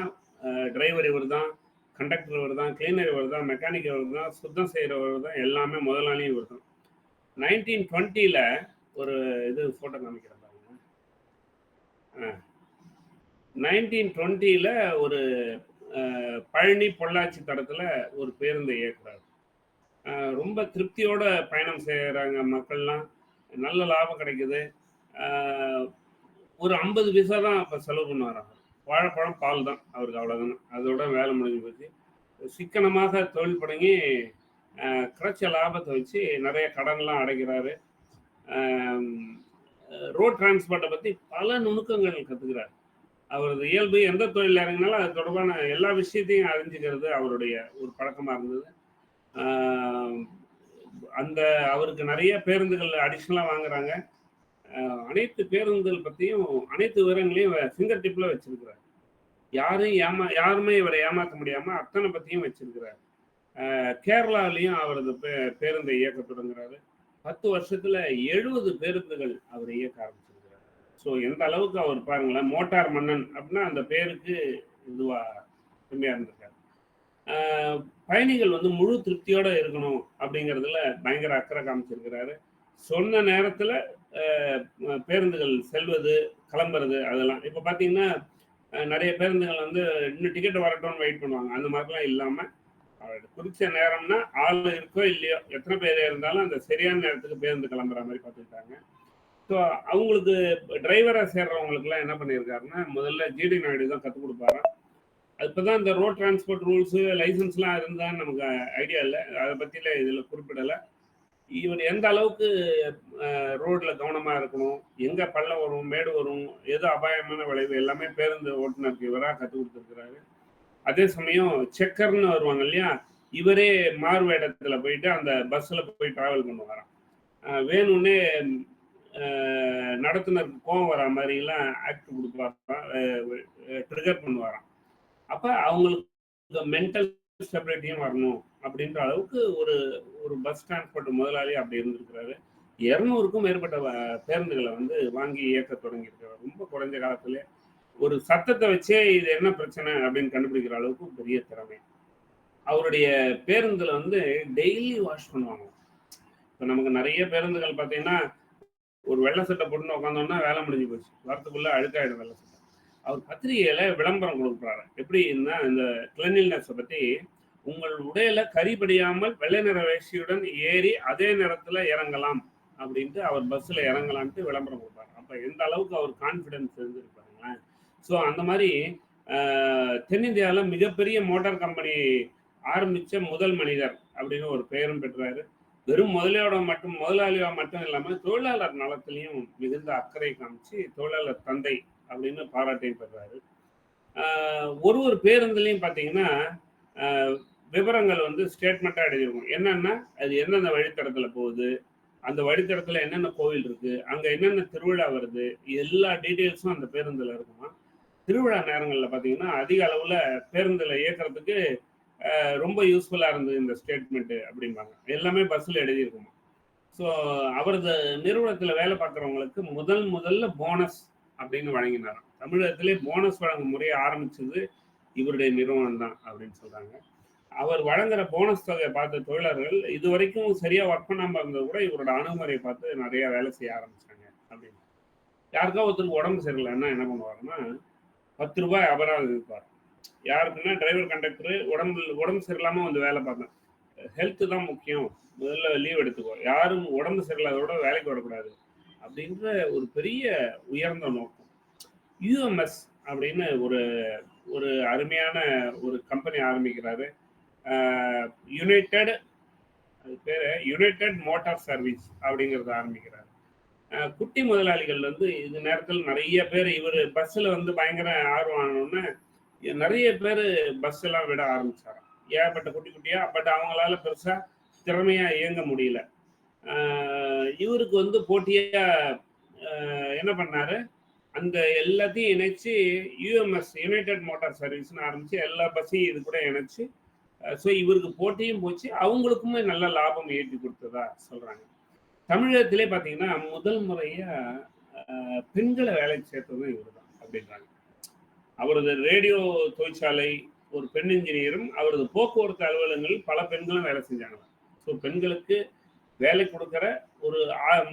டிரைவர் இவர் தான், கண்டக்டர் இவர் தான், கிளீனர் இவர் தான், மெக்கானிக் இவர் தான், சுத்தம் செய்கிறவர் தான், எல்லாமே முதலாளியும் இவர் தான். 1920 ஒரு இது ஃபோட்டோ காமிக்கிறேன் பாருங்க. 1920 ஒரு பழனி பொள்ளாச்சி தடத்தில் ஒரு பேருந்தை இயக்குறாரு. ரொம்ப திருப்தியோட பயணம் செய்கிறாங்க மக்கள்லாம். நல்ல லாபம் கிடைக்குது. ஆஹ் ஒரு 50 பைசா தான் இப்போ செலவு பண்ணுவாராம். வாழைப்பழம், பால் தான் அவருக்கு அவ்வளோதானே. அதோட வேலை முடிஞ்சு போச்சு. சிக்கனமாக தொழில் தொடங்கி கிடைச்ச லாபத்தை வச்சு நிறைய கடன்லாம் அடைக்கிறாரு. ரோட் டிரான்ஸ்போர்ட்டை பற்றி பல நுணுக்கங்கள் கற்றுக்கிறார். அவரது இயல்பு எந்த தொழில் இறங்கினாலும் அது தொடர்பான எல்லா விஷயத்தையும் அறிஞ்சுக்கிறது அவருடைய ஒரு பழக்கமாக இருந்தது. ஆஹ் அந்த அவருக்கு நிறைய பேருந்துகள் அடிஷ்னலாக வாங்குறாங்க. அனைத்து பேருந்துகள் பற்றியும் அனைத்து விவரங்களையும் ஃபிங்கர் டிப்பில் வச்சிருக்கிறார். யாருமே இவரை ஏமாற்ற முடியாமல் அத்தனை பற்றியும் வச்சிருக்கிறார். கேரளாலையும் அவரது பேருந்தை இயக்க தொடங்குறாரு. 10 வருஷத்துல 70 பேருந்துகள் அவர் இயக்க ஆரம்பிச்சிருக்கிறார். ஸோ எந்த அளவுக்கு அவர் பாருங்களேன், மோட்டார் மன்னன் அப்படின்னா அந்த பேருக்கு இதுவா பெருமையா இருந்திருக்காரு. பயணிகள் வந்து முழு திருப்தியோட இருக்கணும் அப்படிங்கிறதுல பயங்கர அக்கறை காமிச்சிருக்கிறாரு. சொன்ன நேரத்துல பேருந்துகள் செல்வது, கிளம்புறது அதெல்லாம் இப்போ பார்த்தீங்கன்னா நிறைய பேருந்துகள் வந்து இன்னும் டிக்கெட் வரட்டும்னு வெயிட் பண்ணுவாங்க. அந்த மாதிரிலாம் இல்லாமல் குறிச்ச நேரம்னா ஆள் இருக்கோ இல்லையோ, எத்தனை பேர் இருந்தாலும் அந்த சரியான நேரத்துக்கு பேருந்து கிளம்புற மாதிரி பார்த்துக்கிட்டாங்க. ஸோ அவங்களுக்கு டிரைவராக சேர்றவங்களுக்குலாம் என்ன பண்ணியிருக்காருன்னா, முதல்ல ஜிடி நாயுடு தான் கற்றுக் கொடுப்பாராம். இப்போதான் இந்த ரோட் டிரான்ஸ்போர்ட் ரூல்ஸு லைசன்ஸ்லாம் இருந்தான்னு நமக்கு ஐடியா இல்லை. அதை பற்றில இதில் குறிப்பிடலை. இவர் எந்த அளவுக்கு ரோடில் கவனமாக இருக்கணும், எங்கே பள்ளம் வரும், மேடு வரும், எது அபாயமான விளைவு எல்லாமே பேருந்து ஓட்டுநருக்கு இவராக கற்றுக் கொடுத்துருக்கிறாரு. அதே சமயம் செக்கர்னு வருவாங்க இல்லையா, இவரே மாறு வேடத்துல போயிட்டு அந்த பஸ்ல போய் டிராவல் பண்ணுவாராம். வேணும்னே நடத்துனருக்கு கோவம் வரா மாதிரிலாம் ஆக்ட் கொடுப்பாராம், ட்ரிகர் பண்ணுவாராம். அப்ப அவங்களுக்கு மென்டல் ஸ்டெபிலிட்டியும் வரணும் அப்படின்ற அளவுக்கு ஒரு ஒரு பஸ் டிரான்ஸ்போர்ட் முதலாளி அப்படி இருந்திருக்கிறாரு. 200க்கும் மேற்பட்ட பேருந்துகளை வந்து வாங்கி இயக்க தொடங்கியிருக்கிறார். ரொம்ப குறைஞ்ச காலத்திலே ஒரு சத்தத்தை வச்சே இது என்ன பிரச்சனை அப்படின்னு கண்டுபிடிக்கிற அளவுக்கு பெரிய திறமை. அவருடைய பேருந்துல வந்து டெய்லி வாஷ் பண்ணுவாங்க. இப்போ நமக்கு நிறைய பேருந்துகள் பார்த்தீங்கன்னா ஒரு வெள்ளை சட்டை போட்டுன்னு உட்காந்தோம்னா வேலை முடிஞ்சு போச்சு, வரத்துக்குள்ள அழுக்காயிடும் வெள்ளை சட்டை. அவர் பத்திரிகையில விளம்பரம் கொடுக்குறாரு. எப்படின்னா இந்த கிளீன்லினஸை பற்றி, உங்கள் உடையில கரிபடியாமல் வெள்ளை நிற வேஷ்டியுடன் ஏறி அதே நேரத்துல இறங்கலாம் அப்படின்ட்டு அவர் பஸ்ல இறங்கலான்ட்டு விளம்பரம் கொடுப்பாரு. அப்ப எந்த அளவுக்கு அவர் கான்ஃபிடன்ஸ் இருந்திருப்பாருங்களேன். ஸோ அந்த மாதிரி தென்னிந்தியாவில் மிகப்பெரிய மோட்டார் கம்பெனி ஆரம்பித்த முதல் மனிதர் அப்படின்னு ஒரு பெயரும் பெற்றாரு. வெறும் முதலாளியாக மட்டும் இல்லாமல் தொழிலாளர் நலத்திலையும் மிகுந்த அக்கறை காமிச்சு தொழிலாளர் தந்தை அப்படின்னு பாராட்டையும் பெறாரு. ஒரு பேருந்துலையும் பார்த்தீங்கன்னா விவரங்கள் வந்து ஸ்டேட்மெண்ட்டாக எழுதியிருக்கும். என்னன்னா அது எந்தெந்த வழித்தடத்தில் போகுது, அந்த வழித்தடத்தில் என்னென்ன கோவில் இருக்குது, அங்கே என்னென்ன திருவிழா வருது, எல்லா டீட்டெயில்ஸும் அந்த பேருந்தில் இருக்குமா. திருவிழா நேரங்களில் பார்த்தீங்கன்னா அதிக அளவில் பேருந்தில் இயக்கிறதுக்கு ரொம்ப யூஸ்ஃபுல்லாக இருந்தது இந்த ஸ்டேட்மெண்ட்டு அப்படிம்பாங்க. எல்லாமே பஸ்ஸில் எழுதியிருக்குமா. ஸோ அவரது நிறுவனத்தில் வேலை பார்க்குறவங்களுக்கு முதல்ல போனஸ் அப்படின்னு வழங்கினாராம். தமிழகத்திலே போனஸ் வழங்கும் முறையை ஆரம்பிச்சது இவருடைய நிறுவனம் தான் அப்படின்னு சொல்கிறாங்க. அவர் வழங்குற போனஸ் தொகையை பார்த்த தொழிலாளர்கள் இது வரைக்கும் சரியாக ஒர்க் பண்ணாமல் இருந்தது கூட இவரோட அணுகுமுறையை பார்த்து நிறையா வேலை செய்ய ஆரம்பிச்சாங்க அப்படின்னு. யாருக்கா ஒருத்தருக்கு உடம்பு சரியில்லைன்னா என்ன பண்ணுவாருன்னா 10 ரூபாய் அபராதம் இருப்பார். யாருக்குன்னா டிரைவர் கண்டக்டர் உடம்பு சரியில்லாமல் வந்து வேலை பார்த்தேன். ஹெல்த்து தான் முக்கியம், முதல்ல லீவ் எடுத்துக்கோ, யாரும் உடம்பு சரியில்லாதோட வேலைக்கு வரக்கூடாது அப்படின்ற ஒரு பெரிய உயர்ந்த நோக்கம். யூஎம்எஸ் அப்படின்னு ஒரு ஒரு அருமையான ஒரு கம்பெனி ஆரம்பிக்கிறாரு. யுனைடெட் மோட்டார் சர்வீஸ் அப்படிங்கிறத ஆரம்பிக்கிறார். குட்டி முதலாளிகள் வந்து இந்த நேரத்தில் நிறைய பேர் இவர் பஸ்ஸில் வந்து பயங்கர ஆர்வம் ஆனோன்னு நிறைய பேர் பஸ் எல்லாம் விட ஆரம்பிச்சாராம். ஏகப்பட்ட குட்டியா. பட் அவங்களால பெருசா திறமையா இயங்க முடியல. இவருக்கு வந்து போட்டியா என்ன பண்ணாரு, அந்த எல்லாத்தையும் இணைச்சு யூஎம்எஸ் யுனைடெட் மோட்டார் சர்வீஸ்னு ஆரம்பிச்சு எல்லா பஸ்ஸையும் இது கூட இணைச்சு, ஸோ இவருக்கு போட்டியும் போச்சு, அவங்களுக்குமே நல்ல லாபம் ஏற்றி கொடுத்ததா சொல்றாங்க. தமிழகத்திலே பார்த்தீங்கன்னா முதல் முறையா பெண்களை வேலைக்கு சேர்த்ததும் இவர் தான் அப்படின்றாங்க. அவரது ரேடியோ தொழிற்சாலை ஒரு பெண் இன்ஜினியரும், அவரது போக்குவரத்து அலுவலகங்களில் பல பெண்களும் வேலை செஞ்சாங்க. ஸோ பெண்களுக்கு வேலை கொடுக்குற ஒரு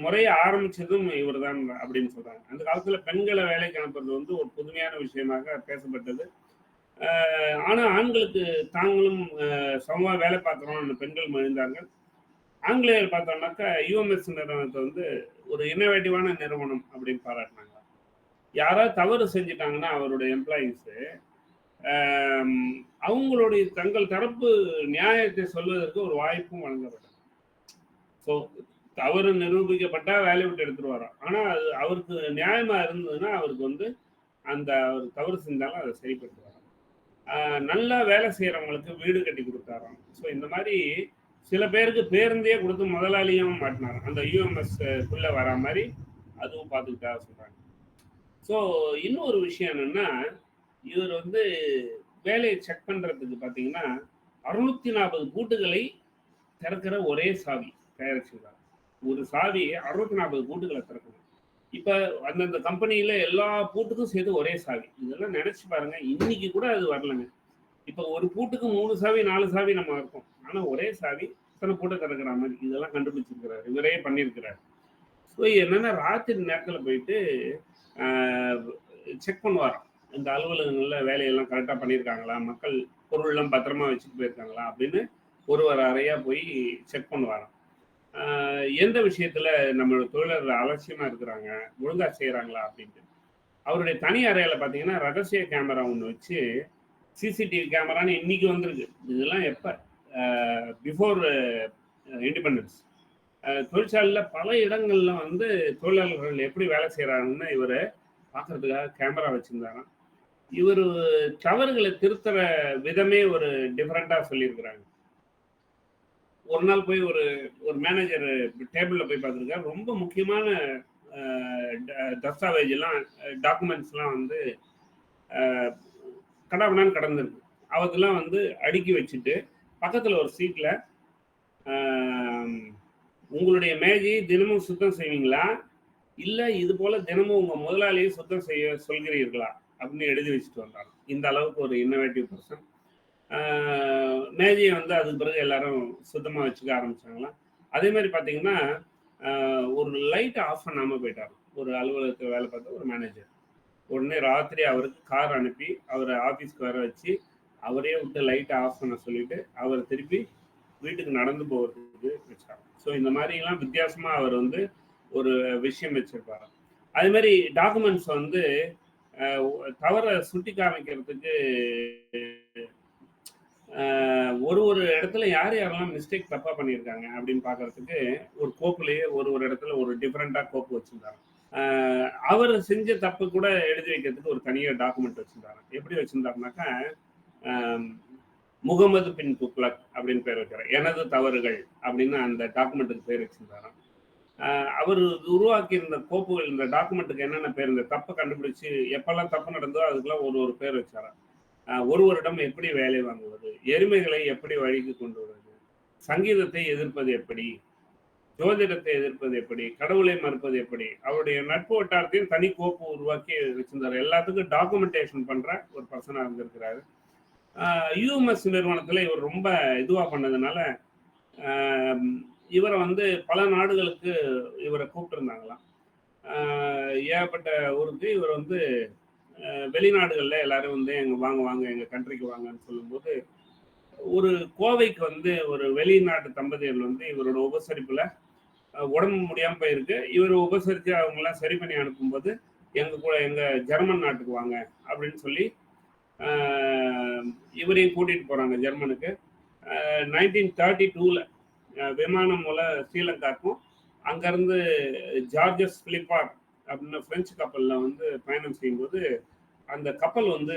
முறையை ஆரம்பிச்சதும் இவர் தான் அப்படின்னு சொல்றாங்க. அந்த காலத்துல பெண்களை வேலைக்கு அனுப்புறது வந்து ஒரு புதுமையான விஷயமாக பேசப்பட்டது. ஆனா ஆண்களுக்கு தாங்களும் சமமாக வேலை பார்க்குறோம் பெண்கள் மகிழ்ந்தாங்க. ஆங்கிலேயர் பார்த்தோம்னாக்கா யூஎம்எஸ் நிறுவனத்தை வந்து ஒரு இன்னோவேட்டிவான நிறுவனம் அப்படின்னு பாராட்டினாங்க. யாராவது தவறு செஞ்சுட்டாங்கன்னா அவருடைய எம்ப்ளாயீஸு அவங்களுடைய தங்கள் தரப்பு நியாயத்தை சொல்வதற்கு ஒரு வாய்ப்பும் வழங்கப்பட்டது. ஸோ தவறு நிரூபிக்கப்பட்டா வேலையை விட்டு எடுத்துட்டு வரோம். ஆனா அது அவருக்கு நியாயமா இருந்ததுன்னா அவருக்கு வந்து அந்த அவர் தவறு செஞ்சாலும் அதை சரிப்படுத்தி வரோம். நல்லா வேலை செய்யறவங்களுக்கு வீடு கட்டி கொடுத்தாராம். ஸோ இந்த மாதிரி சில பேருக்கு பேருந்தே கொடுத்து முதலாளியும் மாட்டினாராம். அந்த யூஎம்எஸ்க்குள்ள வர மாதிரி அதுவும் பார்த்துக்கிட்டா சொல்றாங்க. ஸோ இன்னொரு விஷயம் என்னன்னா, இவர் வந்து வேலையை செக் பண்றதுக்கு பார்த்தீங்கன்னா 640 பூட்டுகளை திறக்கிற ஒரே சாவி தயாரிச்சிருக்காங்க. ஒரு சாவி 640 பூட்டுகளை திறக்கணும். இப்ப அந்தந்த கம்பெனியில எல்லா பூட்டுக்கும் சேர்த்து ஒரே சாவி. இதெல்லாம் நினைச்சு பாருங்க. இன்னைக்கு கூட அது வரலங்க. இப்ப ஒரு பூட்டுக்கு 3 சாவி 4 சாவி நம்ம இருக்கோம். ஆனா ஒரே சாவி இத்தனை பூட்டை திறக்கிற மாதிரி இதெல்லாம் கண்டுபிடிச்சிருக்கிறாரு. இவரே பண்ணியிருக்கிறாரு. ஸோ என்னன்னா ராத்திரி நேரத்தில் போயிட்டு செக் பண்ணுவாராம். இந்த அலுவலகங்களில் வேலையெல்லாம் கரெக்டாக பண்ணியிருக்காங்களா, மக்கள் பொருள்லாம் பத்திரமா வச்சுட்டு போயிருக்காங்களா அப்படின்னு ஒரு அறையாக போய் செக் பண்ணுவாராம். எந்த விஷயத்துல நம்மளோட தொழிலாளர்கள் அலட்சியமா இருக்கிறாங்க, ஒழுங்கா செய்யறாங்களா அப்படின்ட்டு. அவருடைய தனி அறையில பாத்தீங்கன்னா ரகசிய கேமரா ஒன்று வச்சு, சிசிடிவி கேமரான்னு இன்னைக்கு வந்திருக்கு. இதெல்லாம் எப்ப பிஃபோர் இண்டிபெண்டன்ஸ். தொழிற்சாலையில் பல இடங்கள்ல வந்து தொழிலாளர்கள் எப்படி வேலை செய்யறாங்கன்னு இவர் பார்க்கறதுக்காக கேமரா வச்சிருந்தாராம். இவர் தவறுகளை திருத்துற விதமே ஒரு டிஃப்ரெண்டா சொல்லியிருக்கிறாங்க. ஒரு நாள் போய் ஒரு மேனேஜர் டேபிள்ல போய் பார்த்துருக்காரு. ரொம்ப முக்கியமான தஸ்தாவேஜ் எல்லாம் டாக்குமெண்ட்ஸ் எல்லாம் வந்து கடாபடான்னு கடந்திருக்கு. அவதெல்லாம் வந்து அடுக்கி வச்சுட்டு பக்கத்துல ஒரு சீட்ல உங்களுடைய மேஜையை தினமும் சுத்தம் செய்வீங்களா, இல்ல இது போல தினமும் உங்க முதலாளியை சுத்தம் செய்ய சொல்கிறீர்களா அப்படின்னு எழுதி வச்சுட்டு வந்தாங்க. இந்த அளவுக்கு ஒரு இன்னோவேட்டிவ் பர்சன். மேஜையை வந்து அதுக்கு பிறகு எல்லாரும் சுத்தமாக வச்சுக்க ஆரம்பிச்சாங்களாம். அதே மாதிரி பார்த்தீங்கன்னா ஒரு லைட்டை ஆஃப் பண்ணாமல் போயிட்டார். ஒரு அலுவலகத்தில் வேலை பார்த்த ஒரு மேனேஜர் உடனே ராத்திரி அவருக்கு கார் அனுப்பி அவரை ஆஃபீஸ்க்கு வர வச்சு அவரே விட்டு லைட்டை ஆஃப் பண்ண சொல்லிட்டு அவர் திருப்பி வீட்டுக்கு நடந்து போகிறதுக்கு வச்சார். ஸோ இந்த மாதிரிலாம் வித்தியாசமாக அவர் வந்து ஒரு விஷயம் வச்சிருப்பாரு. அதே மாதிரி டாக்குமெண்ட்ஸ் வந்து தவறை சுட்டி காமிக்கிறதுக்கு ஒரு இடத்துல யாரெல்லாம் மிஸ்டேக் தப்பா பண்ணியிருக்காங்க அப்படின்னு பாக்குறதுக்கு ஒரு கோப்புலயே ஒரு இடத்துல ஒரு டிஃப்ரெண்டா கோப்பு வச்சிருந்தாங்க. அவர் செஞ்ச தப்பு கூட எழுதி வைக்கிறதுக்கு ஒரு தனியா டாக்குமெண்ட் வச்சிருந்தாங்க. எப்படி வச்சிருந்தாருனாக்கா முகமது பின் துக்ளக் அப்படின்னு பேர் வைக்கிறார். எனது தவறுகள் அப்படின்னு அந்த டாக்குமெண்ட்டுக்கு பேர் வச்சிருந்தாராம். அவர் உருவாக்கி இருந்த கோப்புகள் இந்த டாக்குமெண்ட்டுக்கு என்னென்ன பேர், இந்த தப்பை கண்டுபிடிச்சு எப்பெல்லாம் தப்பு நடந்தோ அதுக்கெல்லாம் ஒரு பேர் வச்சாராம். ஒருவரிடம் எப்படி வேலை வாங்குவது, எருமைகளை எப்படி வழிக்கு கொண்டு வருவது, சங்கீதத்தை எதிர்ப்பது எப்படி, ஜோதிடத்தை எதிர்ப்பது எப்படி, கடவுளை மறுப்பது எப்படி, அவருடைய நட்பு வட்டாரத்தையும் தனி கோப்பு உருவாக்கி வச்சிருந்தாரு. எல்லாத்துக்கும் டாக்குமெண்டேஷன் பண்ற ஒரு பர்சனா இருந்திருக்கிறாரு. யூஎம்எஸ் நிறுவனத்துல இவர் ரொம்ப இதுவா பண்ணதுனால இவரை வந்து பல நாடுகளுக்கு இவரை கூப்பிட்டுருந்தாங்களாம். ஏகப்பட்ட ஊருக்கு இவர் வந்து வெளிநாடுகளில் எல்லாரும் வந்து வாங்க எங்கள் கண்ட்ரிக்கு வாங்கன்னு சொல்லும்போது ஒரு கோவைக்கு வந்து ஒரு வெளிநாட்டு தம்பதியர் வந்து இவரோட உபசரிப்பில் உடம்பு முடியாமல் போயிருக்கு. இவர் உபசரித்து அவங்கெல்லாம் சரி பண்ணி அனுப்பும்போது எங்கள் ஜெர்மன் நாட்டுக்கு வாங்க அப்படின்னு சொல்லி இவரையும் கூட்டிகிட்டு போகிறாங்க ஜெர்மனுக்கு. 1932 விமானம் மூலம் ஸ்ரீலங்காக்கும் அங்கேருந்து ஜார்ஜஸ் பிலிப்பார் அப்படின்னு பிரெஞ்சு கப்பலில் வந்து பயணம் செய்யும்போது அந்த கப்பல் வந்து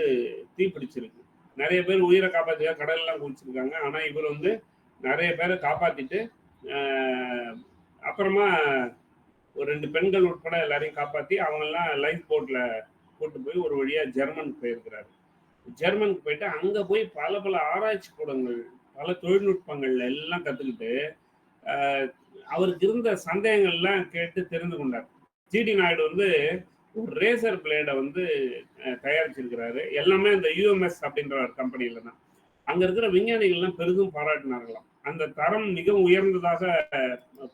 தீப்பிடிச்சிருக்கு. நிறைய பேர் உயிரை காப்பாற்றிக்க கடல்லாம் குளிச்சிருக்காங்க. ஆனால் இவர் வந்து நிறைய பேரை காப்பாற்றிட்டு அப்புறமா ஒரு 2 பெண்கள் உட்பட எல்லாரையும் காப்பாற்றி அவங்கெல்லாம் லைஃப் போட்டில் கூட்டு போய் ஒரு வழியாக ஜெர்மனுக்கு போயிருக்கிறாரு. ஜெர்மனுக்கு போயிட்டு அங்கே போய் பல ஆராய்ச்சி கூடங்கள் பல தொழில்நுட்பங்கள் எல்லாம் கற்றுக்கிட்டு அவருக்கு இருந்த சந்தேகங்கள்லாம் கேட்டு தெரிந்து கொண்டார். ஜிடி நாயுடு வந்து ஒரு ரேசர் பிளேடை வந்து தயாரிச்சிருக்கிறாரு. எல்லாமே இந்த யூஎம்எஸ் அப்படின்ற ஒரு கம்பெனியில தான். அங்க இருக்கிற விஞ்ஞானிகள்லாம் பெரிதும் பாராட்டினார்களாம். அந்த தரம் மிக உயர்ந்ததாக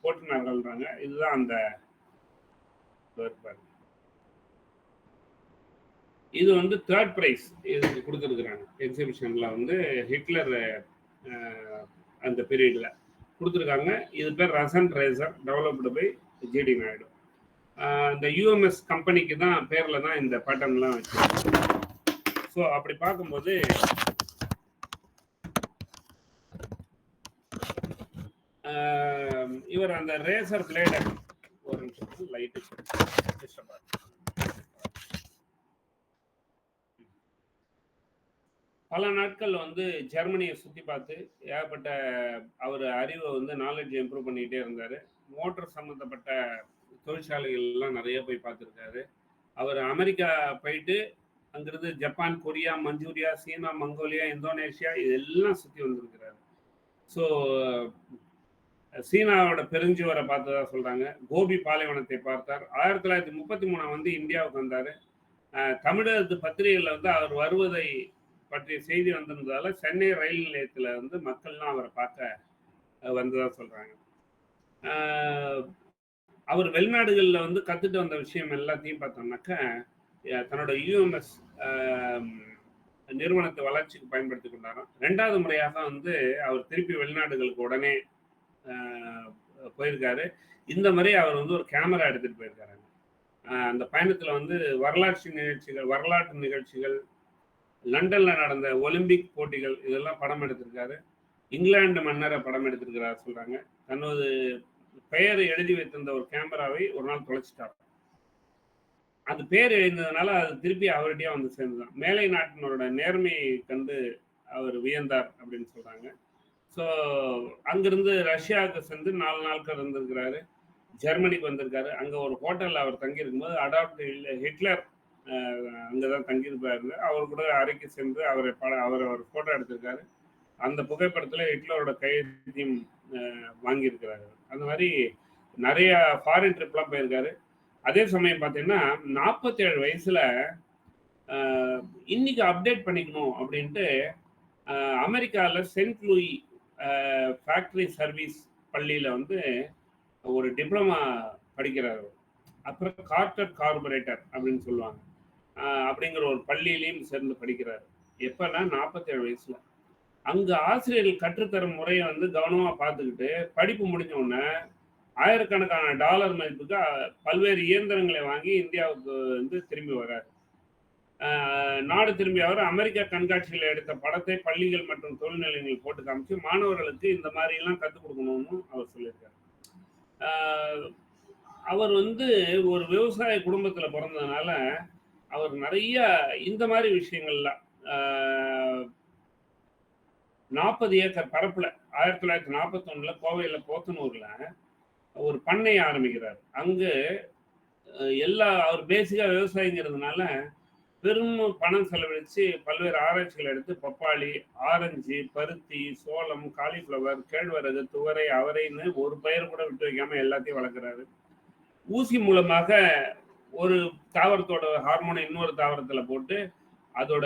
போட்டினார்கள்ன்றாங்க. இதுதான் அந்த இது வந்து 3rd பிரைஸ் இதுக்கு கொடுத்துருக்குறாங்க எக்ஸிபிஷன்ல வந்து ஹிட்லர் அந்த பீரியட்ல. கொடுத்துருக்காங்க. இது பேர் Rasant razor, developed by GD Naidu. இந்த யூஎம்எஸ் கம்பெனிக்கு தான் பேரில் தான் இந்த பேட்டர்ன்லாம் வச்சிருக்காங்க. ஸோ அப்படி பார்க்கும்போது இவர் அந்த ரேசர் பிளேடை ஒரு நிமிஷம் லைட்டு பல நாட்கள் வந்து ஜெர்மனியை சுற்றி பார்த்து ஏகப்பட்ட அவர் அறிவை வந்து நாலேஜ் இம்ப்ரூவ் பண்ணிக்கிட்டே இருந்தார். மோட்டர் சம்மந்தப்பட்ட தொழிற்சாலைகள்லாம் நிறைய போய் பார்த்துருக்காரு. அவர் அமெரிக்கா போயிட்டு அங்கிருந்து ஜப்பான், கொரியா, மஞ்சூரியா, சீனா, மங்கோலியா, இந்தோனேஷியா இதெல்லாம் சுற்றி வந்திருக்கிறாரு. ஸோ சீனாவோட பெருஞ்சுவரை பார்த்ததா சொல்கிறாங்க. கோபி பாலைவனத்தை பார்த்தார். 1933 வந்து இந்தியாவுக்கு வந்தார். தமிழகத்து பத்திரிகைகளில் வந்து அவர் வருவதை பற்றிய செய்தி வந்திருந்ததால சென்னை ரயில் நிலையத்தில் வந்து மக்கள்லாம் அவரை பார்க்க வந்ததாக சொல்கிறாங்க. அவர் வெளிநாடுகளில் வந்து கற்றுட்டு வந்த விஷயம் எல்லாத்தையும் பார்த்தோம்னாக்க தன்னோட யூஎம்எஸ் நிறுவனத்தை வளர்ச்சிக்கு பயன்படுத்தி கொண்டாராம். 2வது முறையாக வந்து அவர் திருப்பி வெளிநாடுகளுக்கு உடனே போயிருக்காரு. இந்த முறை அவர் வந்து ஒரு கேமரா எடுத்துகிட்டு போயிருக்காரு. அந்த பயணத்தில் வந்து வரலாற்று நிகழ்ச்சிகள், லண்டனில் நடந்த ஒலிம்பிக் போட்டிகள் இதெல்லாம் படம் எடுத்திருக்காரு. இங்கிலாந்து மன்னரை படம் எடுத்திருக்கிறார் சொல்கிறாங்க. தனது பெயரை எழுதி வைத்திருந்த ஒரு கேமராவை ஒரு நாள் தொலைச்சிட்டார். அது பேர் எழுந்ததுனால அது திருப்பி அவர்கிட்டயே வந்து சேர்ந்துதான். மேலை நாட்டினரோட நேர்மையை கண்டு அவர் வியந்தார் அப்படின்னு சொல்கிறாங்க. ஸோ அங்கிருந்து ரஷ்யாவுக்கு சென்று 4 நாட்கள் இருந்திருக்கிறாரு. ஜெர்மனிக்கு வந்திருக்காரு. அங்கே ஒரு ஹோட்டலில் அவர் தங்கியிருக்கும்போது அடால்ஃப் ஹிட்லர் அங்கே தான் தங்கியிருப்பாரு. அவர் கூட அறைக்கு சென்று அவர் ஃபோட்டோ எடுத்திருக்காரு. அந்த புகைப்படத்தில் ஹிட்லரோட கையெழுத்தையும் வாங்கியிருக்கிறாரு. அந்த மாதிரி நிறைய ஃபாரின் ட்ரிப்லாம் போயிருக்காரு. அதே சமயம் பார்த்தீங்கன்னா 47 வயசுல இன்னைக்கு அப்டேட் பண்ணிக்கணும் அப்படின்ட்டு அமெரிக்காவில் சென்ட் லூயி ஃபேக்டரி சர்வீஸ் பள்ளியில் வந்து ஒரு டிப்ளமா படிக்கிறார். அப்புறம் கார்ட்டர் கார்பரேட்டர் அப்படின்னு சொல்லுவாங்க. அப்படிங்கிற ஒரு பள்ளியிலையும் சேர்ந்து படிக்கிறார். எப்பன்னா 47 வயசுல. அங்கே ஆசிரியர்கள் கற்றுத்தரும் முறையை வந்து கவனமாக பார்த்துக்கிட்டு படிப்பு முடிஞ்ச உடனே ஆயிரக்கணக்கான டாலர் மதிப்புக்கு பல்வேறு இயந்திரங்களை வாங்கி இந்தியாவுக்கு வந்து திரும்பி வர்றாரு. நாடு திரும்பி அவர் அமெரிக்கா கண்காட்சியில் எடுத்த படத்தை பள்ளிகள் மற்றும் தொழில் நிலையங்கள் போட்டு காமிச்சு மாணவர்களுக்கு இந்த மாதிரிலாம் கற்றுக் கொடுக்கணும்னு அவர் சொல்லியிருக்காரு. அவர் வந்து ஒரு விவசாய குடும்பத்தில் பிறந்ததுனால அவர் நிறைய இந்த மாதிரி விஷயங்கள்லாம் 40 ஏக்கர் பரப்புல 1941 கோவையில் போத்தனூர்ல ஒரு பண்ணை ஆரம்பிக்கிறார். அங்கு அவர் பேசிக்கா விவசாயிங்கிறதுனால பெரும் பணம் செலவழித்து பல்வேறு ஆராய்ச்சிகள் எடுத்து பப்பாளி, ஆரஞ்சு, பருத்தி, சோளம், காலிஃப்ளவர், கேழ்வரகு, துவரை, அவரைன்னு ஒரு பயிர் கூட விட்டு வைக்காம எல்லாத்தையும் வளர்க்குறாரு. ஊசி மூலமாக ஒரு தாவரத்தோட ஹார்மோனை இன்னொரு தாவரத்தில் போட்டு அதோட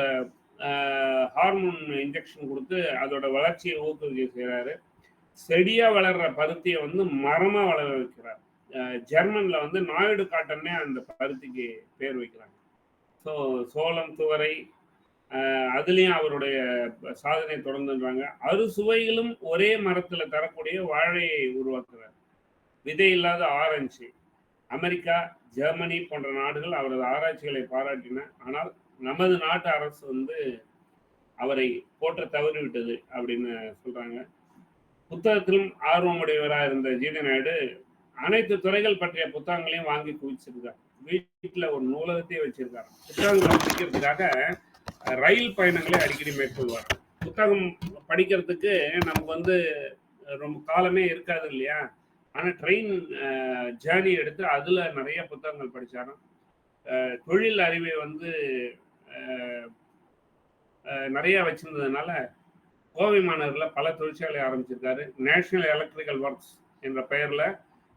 ஹார்மோன் இன்ஜெக்ஷன் கொடுத்து அதோட வளர்ச்சியை ஊக்குவிக்க செய்கிறாரு. செடியாக வளர்கிற பருத்தியை வந்து மரமாக வளர வைக்கிறார். ஜெர்மனில் வந்து நாயுடு காட்டன்னே அந்த பருத்திக்கு பேர் வைக்கிறாங்க. ஸோ சோளம், துவரை அதுலேயும் அவருடைய சாதனை தொடர்ந்துன்றாங்க. அறுசுவைகளும் ஒரே மரத்தில் தரக்கூடிய வாழையை உருவாக்குறார். விதை இல்லாத ஆரஞ்சு. அமெரிக்கா, ஜெர்மனி போன்ற நாடுகள் அவரது ஆராய்ச்சிகளை பாராட்டின. ஆனால் நமது நாட்டு அரசு வந்து அவரை போற்ற தவறிவிட்டது அப்படின்னு சொல்றாங்க. புத்தகத்திலும் ஆர்வமுடையவராக இருந்த ஜிடி நாயுடு அனைத்து துறைகள் பற்றிய புத்தகங்களையும் வாங்கி குவிச்சிருக்கார். வீட்டில் ஒரு நூலகத்தையே வச்சிருக்காரு. புத்தகங்களை படிக்கிறதுக்காக ரயில் பயணங்களை அடிக்கடி மேற்கொள்வார். புத்தகம் படிக்கிறதுக்கு நமக்கு வந்து ரொம்ப காலமே இருக்காது இல்லையா? ஆனால் ட்ரெயின் ஜேர்னி எடுத்து அதில் நிறைய புத்தகங்கள் படித்தாராம். தொழில் அறிவை வந்து நிறைய வச்சிருந்ததுனால கோவை மாநகரில் பல தொழிற்சாலை ஆரம்பிச்சிருக்காரு. நேஷனல் எலக்ட்ரிக்கல் ஒர்க்ஸ் என்ற பெயரில்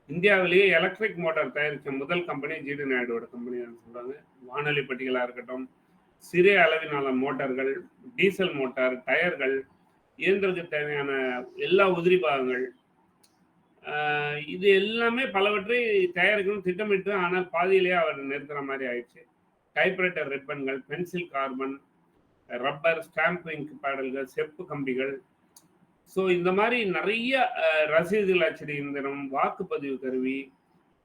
இந்தியாவிலேயே எலக்ட்ரிக் மோட்டார் தயாரித்த முதல் கம்பெனி ஜிடி நாயுடுவோட கம்பெனி தான் சொல்கிறாங்க. வானொலி பெட்டிகளாக இருக்கட்டும், சிறிய அளவிலான மோட்டார்கள், டீசல் மோட்டார், டயர்கள், இயந்திரத்துக்கு தேவையான எல்லா உதிரி பாகங்கள், இது எல்லாமே பலவற்றை தயாரிக்கணும் திட்டமிட்டு, ஆனால் பாதியிலேயே அவர் நிறுத்துற மாதிரி ஆயிடுச்சு. டைப்ரைட்டர் ரிப்பன்கள், pencil carbon, rubber, stamp ink பேடல்கள், செப்பு கம்பிகள், ஸோ இந்த மாதிரி நிறைய ரசீதுகள் அச்சடி இயந்திரம், வாக்குப்பதிவு கருவி,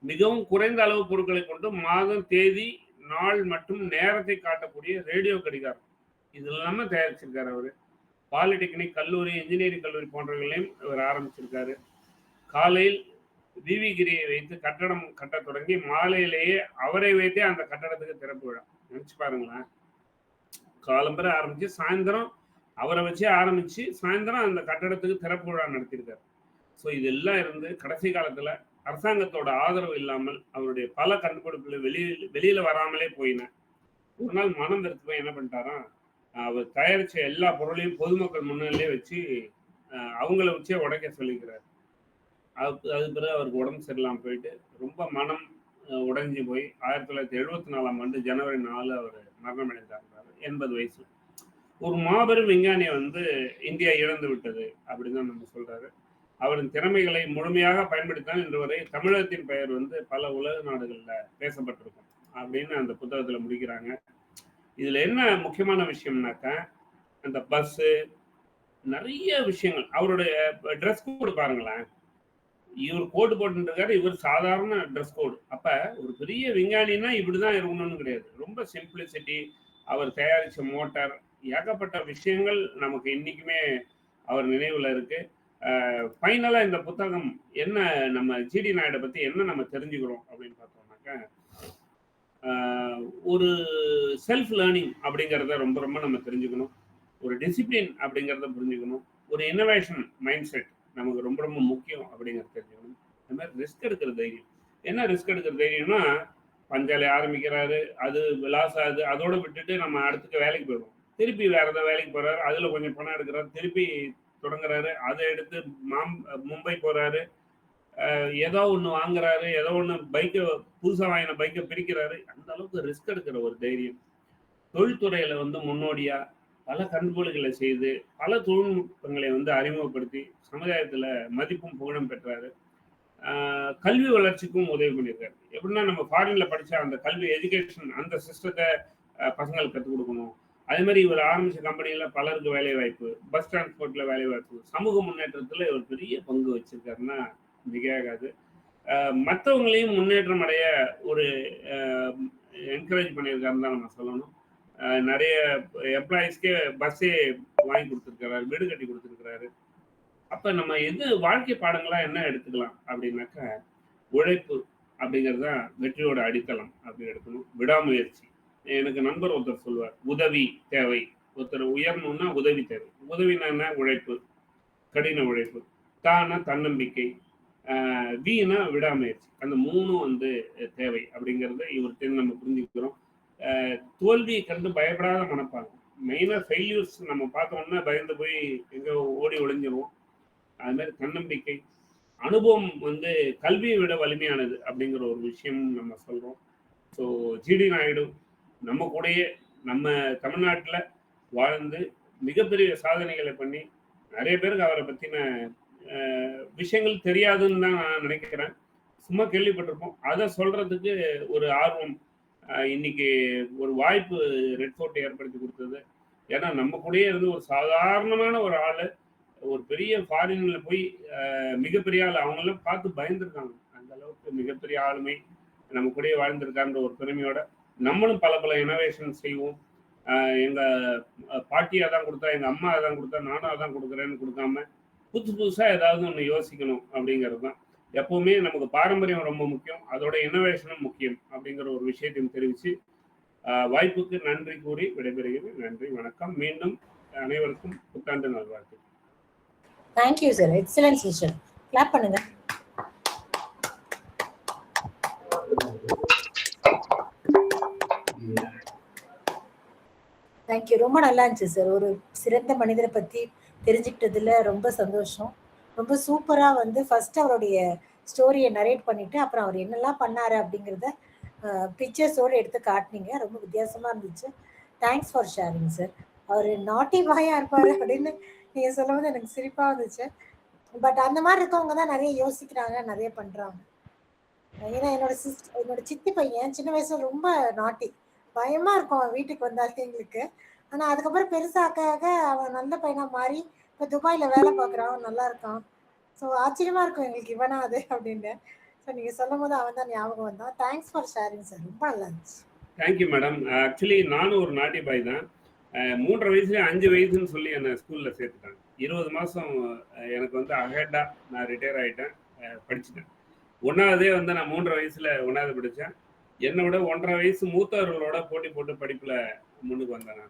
மிகவும் குறைந்த அளவு பொருட்களை கொண்டு மாதம், தேதி, நாள் மற்றும் நேரத்தை காட்டக்கூடிய ரேடியோ கடிகாரம் இது எல்லாமே தயாரிச்சிருக்காரு அவரு. பாலிடெக்னிக் கல்லூரி, இன்ஜினியரிங் கல்லூரி போன்றவைகளையும் இவர் ஆரம்பிச்சிருக்காரு. காலையில் விவி கிரியை வைத்து கட்டடம் கட்ட தொடங்கி மாலையிலேயே அவரை வைத்தே அந்த கட்டடத்துக்கு திறப்பு விழா. நினைச்சு பாருங்களேன். காலம்பரை ஆரம்பிச்சு சாயந்தரம் அவரை வச்சே ஆரம்பிச்சு சாயந்தரம் அந்த கட்டடத்துக்கு திறப்பு விழா நடத்தியிருக்காரு. ஸோ இதெல்லாம் இருந்து கடைசி காலத்துல அரசாங்கத்தோட ஆதரவு இல்லாமல் அவருடைய பல கண்டுபிடிப்புகள் வெளியில வராமலே போயின. ஒரு நாள் மனம் வெறுத்து போய் என்ன பண்ணிட்டாராம், அவர் தயாரிச்ச எல்லா பொருளையும் பொதுமக்கள் முன்னிலே வச்சு அவங்கள வச்சே உடைக்க சொல்லிக்கிறார். அது பிறகு அவருக்கு உடம்பு சரியில்லாமல் போயிட்டு ரொம்ப மனம் உடைஞ்சு போய் 1974ஆம் ஆண்டு ஜனவரி 4 அவர் மரணம் அடைந்தார். 80 வயசுல. ஒரு மாபெரும் விஞ்ஞானியை வந்து இந்தியா இழந்து விட்டது அப்படின்னு தான் நம்ம சொல்றாரு. அவரின் திறமைகளை முழுமையாக பயன்படுத்தினால் இன்று வரை தமிழகத்தின் பெயர் வந்து பல உலக நாடுகள்ல பேசப்பட்டிருக்கும் அப்படின்னு அந்த புத்தகத்துல முடிக்கிறாங்க. இதுல என்ன முக்கியமான விஷயம்னாக்கா, அந்த பஸ் நிறைய விஷயங்கள், அவருடைய ட்ரெஸ் கோடு பாருங்களேன். இவர் கோட் போட்டுருக்காரு, இவர் சாதாரண ட்ரெஸ் கோடு. அப்ப ஒரு பெரிய விஞ்ஞானின்னா இப்படிதான் இருக்கணும்னு கிடையாது. ரொம்ப சிம்பிளிசிட்டி. அவர் தயாரிச்ச மோட்டார், ஏகப்பட்ட விஷயங்கள் நமக்கு இன்னைக்குமே அவர் நினைவுல இருக்கு. ஃபைனலா இந்த புத்தகம் என்ன, நம்ம ஜிடி நாயுடை பத்தி என்ன நம்ம தெரிஞ்சுக்கிறோம் அப்படின்னு பார்த்தோம்னாக்கா, ஒரு செல்ஃப் லேர்னிங் அப்படிங்கிறத ரொம்ப ரொம்ப நம்ம தெரிஞ்சுக்கணும். ஒரு டிசிப்ளின் அப்படிங்கிறத புரிஞ்சுக்கணும். ஒரு இன்னோவேஷன் மைண்ட் செட் நமக்கு ரொம்ப ரொம்ப முக்கியம் அப்படிங்கிறது தெரிஞ்சுக்கணும். இந்த மாதிரி ரிஸ்க் எடுக்கிற தைரியம். என்ன ரிஸ்க் எடுக்கிற தைரியம்னா, பஞ்சாலை ஆரம்பிக்கிறாரு, அது லாஸ் ஆகுது, அதோட விட்டுட்டு நம்ம அடுத்துக்கு வேலைக்கு போயிடுவோம். திருப்பி வேற ஏதாவது வேலைக்கு போறாரு, அதுல கொஞ்சம் பணம் எடுக்கிறாரு, திருப்பி தொடங்குறாரு, அதை எடுத்து மும்பை போறாரு, ஏதோ ஒன்று வாங்குறாரு, ஏதோ ஒன்று பைக்கை புதுசாக வாங்கின பைக்கை பிரிக்கிறாரு. அந்த அளவுக்கு ரிஸ்க் எடுக்கிற ஒரு தைரியம். தொழில்துறையில வந்து முன்னோடியா பல கண்டுபிடிப்புகளை செய்து பல தொழில்நுட்பங்களை வந்து அறிமுகப்படுத்தி சமுதாயத்துல மதிப்பும் புகழும் பெற்றாரு. கல்வி வளர்ச்சிக்கும் உதவி பண்ணியிருக்காரு. எப்படின்னா நம்ம ஃபாரின்ல படிச்ச அந்த கல்வி எஜுகேஷன் அந்த சிஸ்டத்தை பசங்களுக்கு கற்றுக் கொடுக்கணும். அதே மாதிரி இவர் ஆரம்பிச்ச கம்பெனியில பலருக்கு வேலை வாய்ப்பு, பஸ் டிரான்ஸ்போர்ட்ல வேலை வாய்ப்பு, சமூக முன்னேற்றத்துல இவர் பெரிய பங்கு வச்சிருக்காருன்னா மிகையாகாது. மற்றவங்களையும் முன்னேற்றம் அடைய ஒரு என்கரேஜ் பண்ணியிருக்காருன்னு தான் நம்ம சொல்லணும். நிறைய எம்ப்ளாயிஸ்க்கே பஸ்ஸே வாங்கி கொடுத்துருக்கிறாரு, வீடு கட்டி கொடுத்துருக்கிறாரு. அப்ப நம்ம எது வாழ்க்கை பாடங்களா என்ன எடுத்துக்கலாம் அப்படின்னாக்கா, உழைப்பு அப்படிங்கிறது தான் வெற்றியோட அடித்தளம் அப்படின்னு எடுக்கணும். விடாமுயற்சி. எனக்கு நண்பர் ஒருத்தர் சொல்லுவார், உதவி தேவை. ஒருத்தர் உயரணும்னா உதவி தேவை. உதவினா என்ன? உழைப்பு, கடின உழைப்பு. தானா தன்னம்பிக்கை, வீணா விடாமுயற்சி. அந்த மூணும் வந்து தேவை அப்படிங்கிறத இவர்கிட்ட நம்ம புரிஞ்சுக்கிறோம். தோல்வியை கண்டு பயப்படாத மனப்பாங்க. மெயினா ஃபெயில்யூர்ஸ் நம்ம பார்த்தோம்னா பயந்து போய் எங்க ஓடி ஒளிஞ்சிருவோம். அது மாதிரி தன்னம்பிக்கை, அனுபவம் வந்து கல்வியை விட வலிமையானது அப்படிங்கிற ஒரு விஷயம் நம்ம சொல்றோம். ஸோ ஜிடி நாயுடு நம்ம கூடயே நம்ம தமிழ்நாட்டில் வாழ்ந்து மிகப்பெரிய சாதனைகளை பண்ணி நிறைய பேருக்கு அவரை பற்றின விஷயங்கள் தெரியாதுன்னு தான் நான் நினைக்கிறேன். சும்மா கேள்விப்பட்டிருப்போம். அதை சொல்றதுக்கு ஒரு ஆர்வம், இன்னைக்கு ஒரு வாய்ப்பு ரெட் ஃபோர்ட் ஏற்படுத்தி கொடுத்தது. ஏன்னா நம்ம கூடயே இருந்து ஒரு சாதாரணமான ஒரு ஆள் ஒரு பெரிய ஃபாரின்ல போய் மிகப்பெரிய ஆள், அவங்களாம் பார்த்து பயந்துருக்காங்க. அந்த அளவுக்கு மிகப்பெரிய ஆளுமை நம்ம கூடயே வாழ்ந்திருக்கான்ற ஒரு பெருமையோட நம்மளும் பல பல இனோவேஷன் செய்வோம். எங்க பாட்டி அதான் கொடுத்தா, எங்க அம்மா அதான் கொடுத்தா, நானும் அதான் கொடுக்குறேன்னு கொடுக்காம புதுசு புதுசா ஏதாவது ஒன்று யோசிக்கணும் அப்படிங்கிறது தான். எப்பவுமே நமக்கு பாரம்பரியம் ரொம்ப முக்கியம், அதோட இனோவேஷனும் முக்கியம் அப்படிங்கிற ஒரு விஷயத்தையும் தெரிவித்து வாய்ப்புக்கு நன்றி கூறி விடைபெறுகிறேன். நன்றி, வணக்கம். மீண்டும் அனைவருக்கும் புத்தாண்டு நல்வாழ்த்து. Thank you sir, excellent sister. Clap பண்ணுங்க. தேங்க்யூ, ரொம்ப நல்லா இருந்துச்சு சார். ஒரு சிறந்த மனிதரை பத்தி தெரிஞ்சுக்கிட்டதுல ரொம்ப சந்தோஷம். ரொம்ப சூப்பரா வந்து ஃபர்ஸ்ட் அவருடைய ஸ்டோரியை நரேட் பண்ணிட்டு அப்புறம் அவர் என்னெல்லாம் பண்ணாரு அப்படிங்கிறத பிக்சர்ஸோடு எடுத்து காட்டினீங்க. ரொம்ப வித்தியாசமா இருந்துச்சு. Thanks for sharing sir. அவர் நாட்டி வாயா இருப்பாரு அப்படின்னு நீங்க சொல்லும்போது எனக்கு சிரிப்பா இருந்துச்சு. பட் அந்த மாதிரி இருக்கவங்க தான் நிறைய யோசிக்கிறாங்க, நிறைய பண்றாங்க. ஏன்னா என்னோட சித்தி பையன் சின்ன வயசுல ரொம்ப நாட்டி, பயமா இருக்கும் அவன் வீட்டுக்கு வந்தாலே எங்களுக்கு. ஆனா அதுக்கப்புறம் பெருசாக்க அவன் நல்ல பையனா மாறி இப்போ துபாயில் வேலை பார்க்குறான், நல்லா இருக்கான். ஸோ ஆச்சரியமாக இருக்கும் எங்களுக்கு, இவனா அது அப்படின்னு. ஸோ நீங்கள் சொல்லும் போது அவன் தான் ஞாபகம் வந்தான். தேங்க்ஸ் ஃபார் ஷேரிங் சார், ரொம்ப நல்லா இருந்துச்சு. Thank you madam. ஆக்சுவலி நானும் ஒரு நாட்டி பாய் தான். 3.5 வயசுலேயே 5 வயசுன்னு சொல்லி என்னை ஸ்கூலில் சேர்த்துட்டாங்க. 20 மாதம் எனக்கு வந்து அஹெட்டாக நான் ரிட்டையர் ஆகிட்டேன், படிச்சுட்டேன். 1வதே வந்து நான் 3.5 வயசில் 1வது படித்தேன். என்னை விட 1.5 வயசு மூத்தவர்களோட போட்டி போட்டு படிப்பில் முன்னுக்கு வந்தேன்.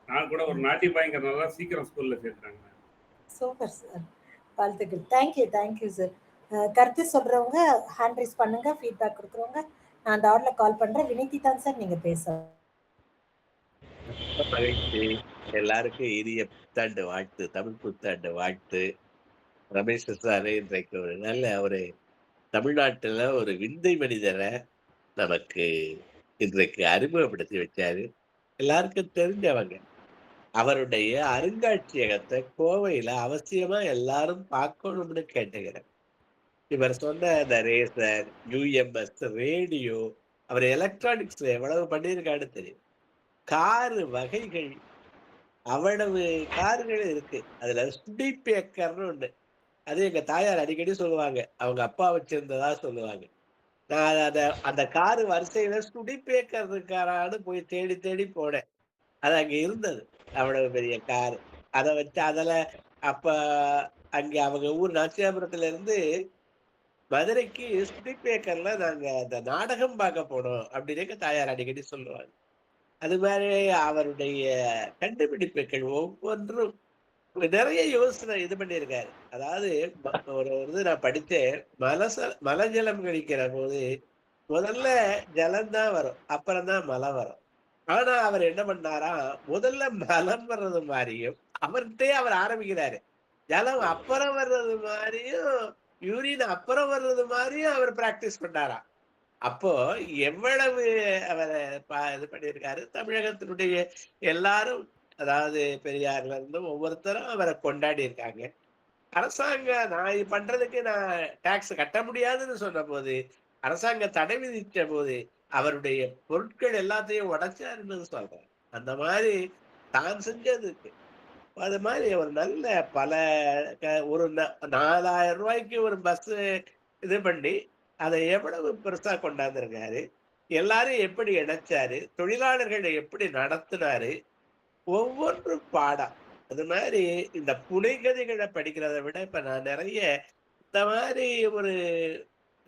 நான் கூட ஒரு நாட்டி பாய்ங்கிறதுனால தான் சீக்கிரம் ஸ்கூலில் சேர்த்துட்டாங்க. சூப்பர் சார், வாழ்த்துக்கள். Thank you sir. கருத்து சொல்கிறவங்க ஹேண்ட் ரைஸ் பண்ணுங்க, ஃபீட்பேக் கொடுக்குறவங்க நான் அந்த ஆர்டரில் கால் பண்ணுறேன். வினிதி தான் சார், நீங்கள் பேசலாம். மகிழ்ச்சி. எல்லாருக்கும் இனிய புத்தாண்டு வாழ்த்து, தமிழ் புத்தாண்டு வாழ்த்து. ரமேஷ் சார் இன்றைக்கு ஒரு நல்ல ஒரு தமிழ்நாட்டுல ஒரு விந்தை மனிதரை நமக்கு இன்றைக்கு அறிமுகப்படுத்தி வச்சாரு. எல்லாருக்கும் தெரிஞ்சவங்க. அவருடைய அருங்காட்சியகத்தை கோவையில அவசியமா எல்லாரும் பார்க்கணும்னு கேட்டுக்கிறேன். இவர் சொன்ன அந்த ரேசர், யூஎம்எஸ், ரேடியோ, அவர் எலக்ட்ரானிக்ஸ்ல எவ்வளவு பண்ணியிருக்கான்னு தெரியும். காரு வகைகள் அவ்வளவு கார்கள் இருக்கு. அதுல ஸ்டுடிபேக்கர்னு ஒண்ணு. அது எங்க தாயார் அடிக்கடி சொல்லுவாங்க. அவங்க அப்பா வச்சிருந்ததா சொல்லுவாங்க. நான் அந்த காரு வரிசையில ஸ்டுடிபேக்கர் இருக்காரான்னு போய் தேடி தேடி போனேன். அது அங்க இருந்தது. அவ்வளவு பெரிய காரு. அத வச்சு அதுல அப்ப அங்க அவங்க ஊர் நரசியாபுரத்துல இருந்து மதுரைக்கு ஸ்டுடிபேக்கர்ல நாங்க அந்த நாடகம் பார்க்க போனோம் அப்படின்னு எங்க தாயார் அடிக்கடி சொல்லுவாங்க. அது மாதிரி அவருடைய கண்டுபிடிப்புகள் ஒவ்வொன்றும் நிறைய யோசனை இது பண்ணியிருக்காரு. அதாவது ஒரு இது நான் படித்தேன். மலஜலம் கழிக்கிற போது முதல்ல ஜலம்தான் வரும், அப்புறம் தான் மலம் வரும். ஆனா அவர் என்ன பண்ணாரா, முதல்ல மலம் வர்றது மாதிரியும் அவர்கிட்டே அவர் ஆரம்பிக்கிறாரு. ஜலம் அப்புறம் வர்றது மாதிரியும் யூரின் அப்புறம் வர்றது மாதிரியும் அவர் பிராக்டிஸ் பண்ணாராம். அப்போ எவ்வளவு அவர் இது பண்ணியிருக்காரு. தமிழகத்தினுடைய எல்லாரும், அதாவது பெரியார்ல இருந்தும் ஒவ்வொருத்தரும் அவரை கொண்டாடி இருக்காங்க. அரசாங்கம் நான் இது பண்றதுக்கு நான் டாக்ஸ் கட்ட முடியாதுன்னு சொன்ன போது, அரசாங்கம் தடை விதித்த போது அவருடைய பொருட்கள் எல்லாத்தையும் உடைச்சாருன்னு சொல்றேன். அந்த மாதிரி தான் செஞ்சதுக்கு அது மாதிரி ஒரு நல்ல பல ஒரு 4000 ரூபாய்க்கு ஒரு பஸ் இது பண்ணி அதை எவ்வளவு பெருசா கொண்டாந்துருக்காரு. எல்லாரும் எப்படி இணைச்சாரு, தொழிலாளர்களை எப்படி நடத்தினாரு, ஒவ்வொன்றும் பாடம். அது மாதிரி இந்த புனைகதைகளை படிக்கிறத விட இப்ப நான் நிறைய இந்த மாதிரி ஒரு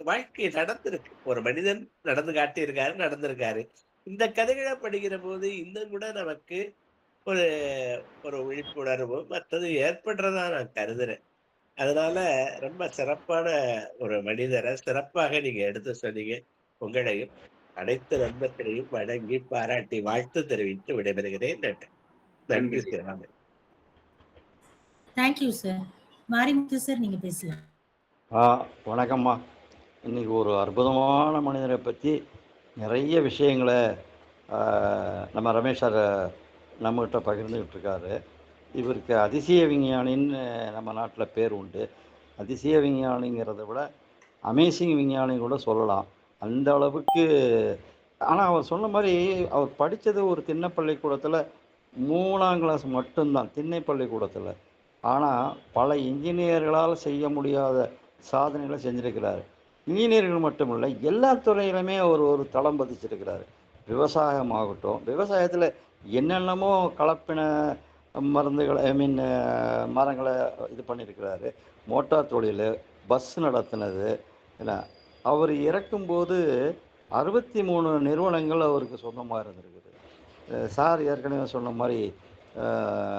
வாழ்க்கை நடந்திருக்கு. ஒரு மனிதன் நடந்து காட்டியிருக்காரு, நடந்திருக்காரு. இந்த கதைகளை படிக்கிற போது இன்னும் கூட நமக்கு ஒரு ஒரு விழிப்புணர்வு மற்றது ஏற்படுறதா நான் கருதுறேன். அதனால ரொம்ப சிறப்பான ஒரு மனிதரை சிறப்பாக நீங்க எடுத்து சொன்னீங்க. உங்களையும் அனைத்து நண்பர்களையும் வணங்கி பாராட்டி வாழ்த்து தெரிவித்து விடைபெறுகிறேன். நன்றி. நன்றி sir. Thank you sir. Marimuthu sir, நீங்க பேசலாம். வணக்கம்மா. இன்னைக்கு ஒரு அற்புதமான மனிதரை பற்றி நிறைய விஷயங்களை நம்ம ரமேஷ் சார் நம்மகிட்ட பகிர்ந்துக்கிட்டு இருக்காரு. இவருக்கு அதிசய விஞ்ஞானின்னு நம்ம நாட்டில் பேர் உண்டு. அதிசய விஞ்ஞானிங்கிறத விட அமேசிங் விஞ்ஞானி கூட சொல்லலாம். அந்த அளவுக்கு. ஆனால் அவர் சொன்ன மாதிரி அவர் படித்தது ஒரு திண்ணை பள்ளிக்கூடத்தில் 3ஆம் கிளாஸ் மட்டும்தான், திண்ணை பள்ளிக்கூடத்தில். ஆனால் பல இன்ஜினியர்களால் செய்ய முடியாத சாதனைகளை செஞ்சுருக்கிறார். இன்ஜினியர்கள் மட்டுமில்லை, எல்லா துறையிலுமே அவர் ஒரு தளம் பதிச்சிருக்கிறார். விவசாயம் ஆகட்டும், விவசாயத்தில் என்னென்னமோ கலப்பின மருந்துகளை மரங்களை இது பண்ணியிருக்கிறாரு. மோட்டார் தொழில், பஸ் நடத்தினது. ஏன்னா அவர் இறக்கும்போது 63 நிறுவனங்கள் அவருக்கு சொந்தமாக இருந்திருக்குது. சார் ஏற்கனவே சொன்ன மாதிரி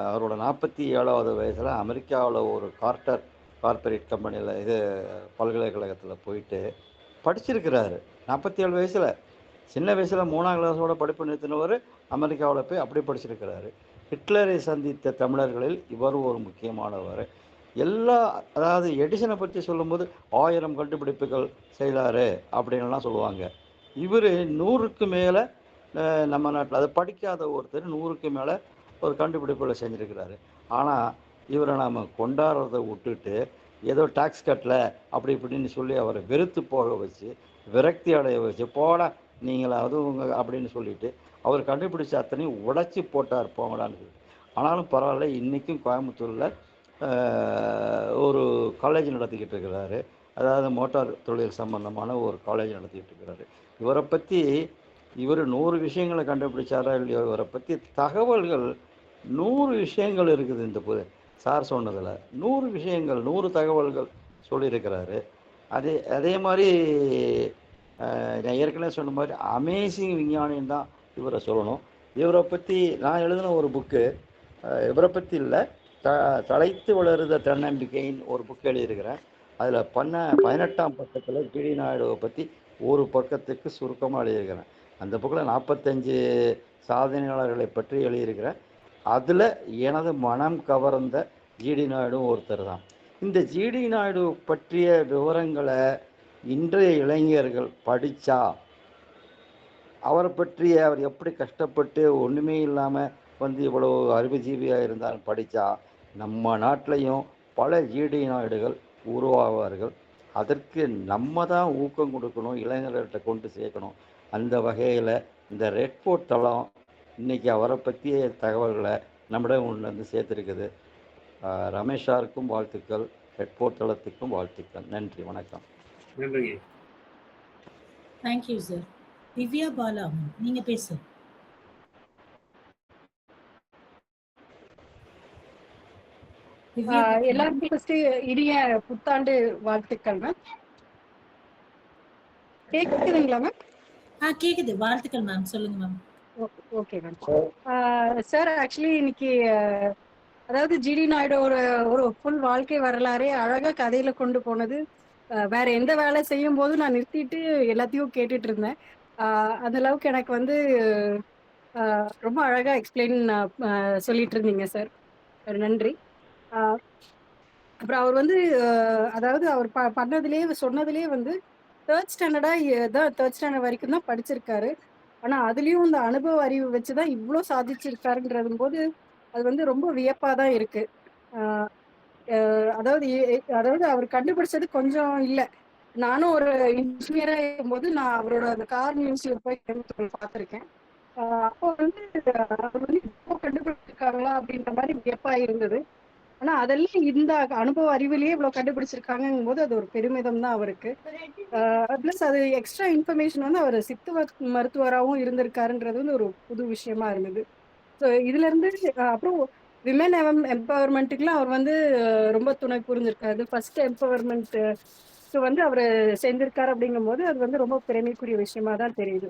அவரோட 47வது வயசில் அமெரிக்காவில் ஒரு கார்ப்பரேட் கம்பெனியில் பல்கலைக்கழகத்தில் போயிட்டு படிச்சிருக்கிறாரு. 47 வயசில், சின்ன வயசில் 3ஆம் கிளாஸோட படிப்பு நிறுத்தினவர் அமெரிக்காவில் போய் அப்படி படிச்சிருக்கிறாரு. ஹிட்லரை சந்தித்த தமிழர்களில் இவர் ஒரு முக்கியமானவர். அதாவது எடிசனை பற்றி சொல்லும்போது 1000 கண்டுபிடிப்புகள் செய்தார் அப்படின்லாம் சொல்லுவாங்க. இவர் 100க்கு மேலே நம்ம நாட்டில் அதை படிக்காத ஒருத்தர் 100க்கு மேலே ஒரு கண்டுபிடிப்புகளை செஞ்சுருக்கிறாரு. ஆனால் இவரை நாம் கொண்டாடுறதை விட்டுட்டு ஏதோ டாக்ஸ் கட்டலை அப்படி இப்படின்னு சொல்லி அவரை வெறுத்து போக வச்சு, விரக்தி அடைய வச்சு, போட நீங்களாவது அப்படின்னு சொல்லிட்டு அவர் கண்டுபிடிச்ச அத்தனையும் உடைச்சி போட்டார் போங்கடான்னு சொல்லி. ஆனாலும் பரவாயில்ல, இன்றைக்கும் கோயம்புத்தூரில் ஒரு காலேஜ் நடத்திக்கிட்டு இருக்கிறாரு. அதாவது மோட்டார் தொழில் சம்பந்தமான ஒரு காலேஜ் நடத்திக்கிட்டு இருக்கிறாரு. இவரை பற்றி இவர் 100 விஷயங்களை கண்டுபிடிச்சாரா இல்லையோ, இவரை பற்றி தகவல்கள் 100 விஷயங்கள் இருக்குது. இந்த சார் சொன்னதில் 100 விஷயங்கள் 100 தகவல்கள் சொல்லியிருக்கிறாரு. அதே மாதிரி நான் ஏற்கனவே சொன்ன மாதிரி அமேசிங் விஞ்ஞானின்னு தான் இவரை சொல்லணும். இவரை பற்றி நான் எழுதின ஒரு புக்கு, இவரை பற்றி இல்லை, தழைத்து வளருத தன்னம்பிக்கைன்னு ஒரு புக் எழுதியிருக்கிறேன். அதில் 18ஆம் பக்கத்தில் ஜிடி நாயுடுவை பற்றி ஒரு பக்கத்துக்கு சுருக்கமாக எழுதியிருக்கிறேன். அந்த புக்கில் 45 சாதனையாளர்களை பற்றி எழுதியிருக்கிறேன். அதில் எனது மனம் கவர்ந்த ஜிடி நாயுடும் ஒருத்தர் தான். இந்த ஜிடி நாயுடு பற்றிய விவரங்களை இன்றைய இளைஞர்கள் படித்தா, அவரை பற்றி அவர் எப்படி கஷ்டப்பட்டு ஒன்றுமே இல்லாமல் வந்து இவ்வளோ அறிவுஜீவியாக இருந்தாலும் படித்தா, நம்ம நாட்டிலையும் பல ஜிடி நாயுடுகள் உருவாவார்கள். அதற்கு நம்ம தான் ஊக்கம் கொடுக்கணும், இளைஞர்கள்ட்ட கொண்டு சேர்க்கணும். அந்த வகையில் இந்த ரெட் ஃபோர்ட் தளம் இன்றைக்கி அவரை பற்றிய தகவல்களை நம்மிடம் கொண்டு வந்து சேர்த்துருக்குது. ரமேஷ் சாருக்கும் வாழ்த்துக்கள், ரெட் ஃபோர்ட் தளத்துக்கும் வாழ்த்துக்கள். நன்றி, வணக்கம். நன்றிங்க. Thank you sir. திவ்யா பாலா, நீங்க பேசு. எல்லாருக்கும் ஃபர்ஸ்ட் இனிய புத்தாண்டு வாழ்த்துக்கள் மேம். கேக்குதுங்களா மேம்? கேக்குது. வாழ்த்துக்கள் மேம், சொல்லுங்க ma'am. Okay ma'am. Sir actually இன்னைக்கு அதாவது ஜிடி நாயுடு ஒரு ஃபுல் வாழ்க்கை வரலாறே அழகா கதையில கொண்டு போனது. வேற எந்த வேலை செய்யும் போது நான் நிறுத்திட்டு எல்லாத்தையும் கேட்டுட்டு இருந்தேன். அந்த அளவுக்கு எனக்கு வந்து ரொம்ப அழகா எக்ஸ்பிளைன் சொல்லிட்டு இருந்தீங்க சார், நன்றி. அப்புறம் அவர் வந்து அதாவது அவர் பண்ணதுலேயே சொன்னதுலேயே வந்து தேர்ட் ஸ்டாண்டர்ட் வரைக்கும் தான் படிச்சிருக்காரு. ஆனால் அதுலேயும் இந்த அனுபவ அறிவு வச்சு தான் இவ்வளோ சாதிச்சிருக்காருன்றது போது அது வந்து ரொம்ப வியப்பாக தான் இருக்கு. அதாவது அவர் கண்டுபிடிச்சது கொஞ்சம் இல்லை. நானும் ஒரு இன்ஜினியராக இருக்கும்போது நான் அவரோட அந்த கார் மியூசியம் போய் பார்த்துருக்கேன். அப்போ வந்து அவர் வந்து இப்போ கண்டுபிடிச்சிருக்காங்களா அப்படின்ற மாதிரி வியப்பா இருந்தது. ஆனா அதெல்லாம் இந்த அனுபவ அறிவிலேயே இவ்வளவு கண்டுபிடிச்சிருக்காங்கும் போது அது ஒரு பெருமிதம் தான் அவருக்கு. பிளஸ் அது எக்ஸ்ட்ரா இன்ஃபர்மேஷன் வந்து அவர் சித்த மருத்துவராகவும் இருந்திருக்காருன்றது வந்து ஒரு புது விஷயமா இருந்தது. ஸோ இதுல இருந்து அப்புறம் விமன் எம்பவர்மெண்ட்டுக்குலாம் அவர் வந்து ரொம்ப துணை புரிஞ்சிருக்காரு. ஃபர்ஸ்ட் எம்பவர்மெண்ட் வந்து அவர் செஞ்சிருக்காரு அப்படிங்கும் போது அது வந்து ரொம்ப பெருமைக்குரிய விஷயமா தான் தெரியுது.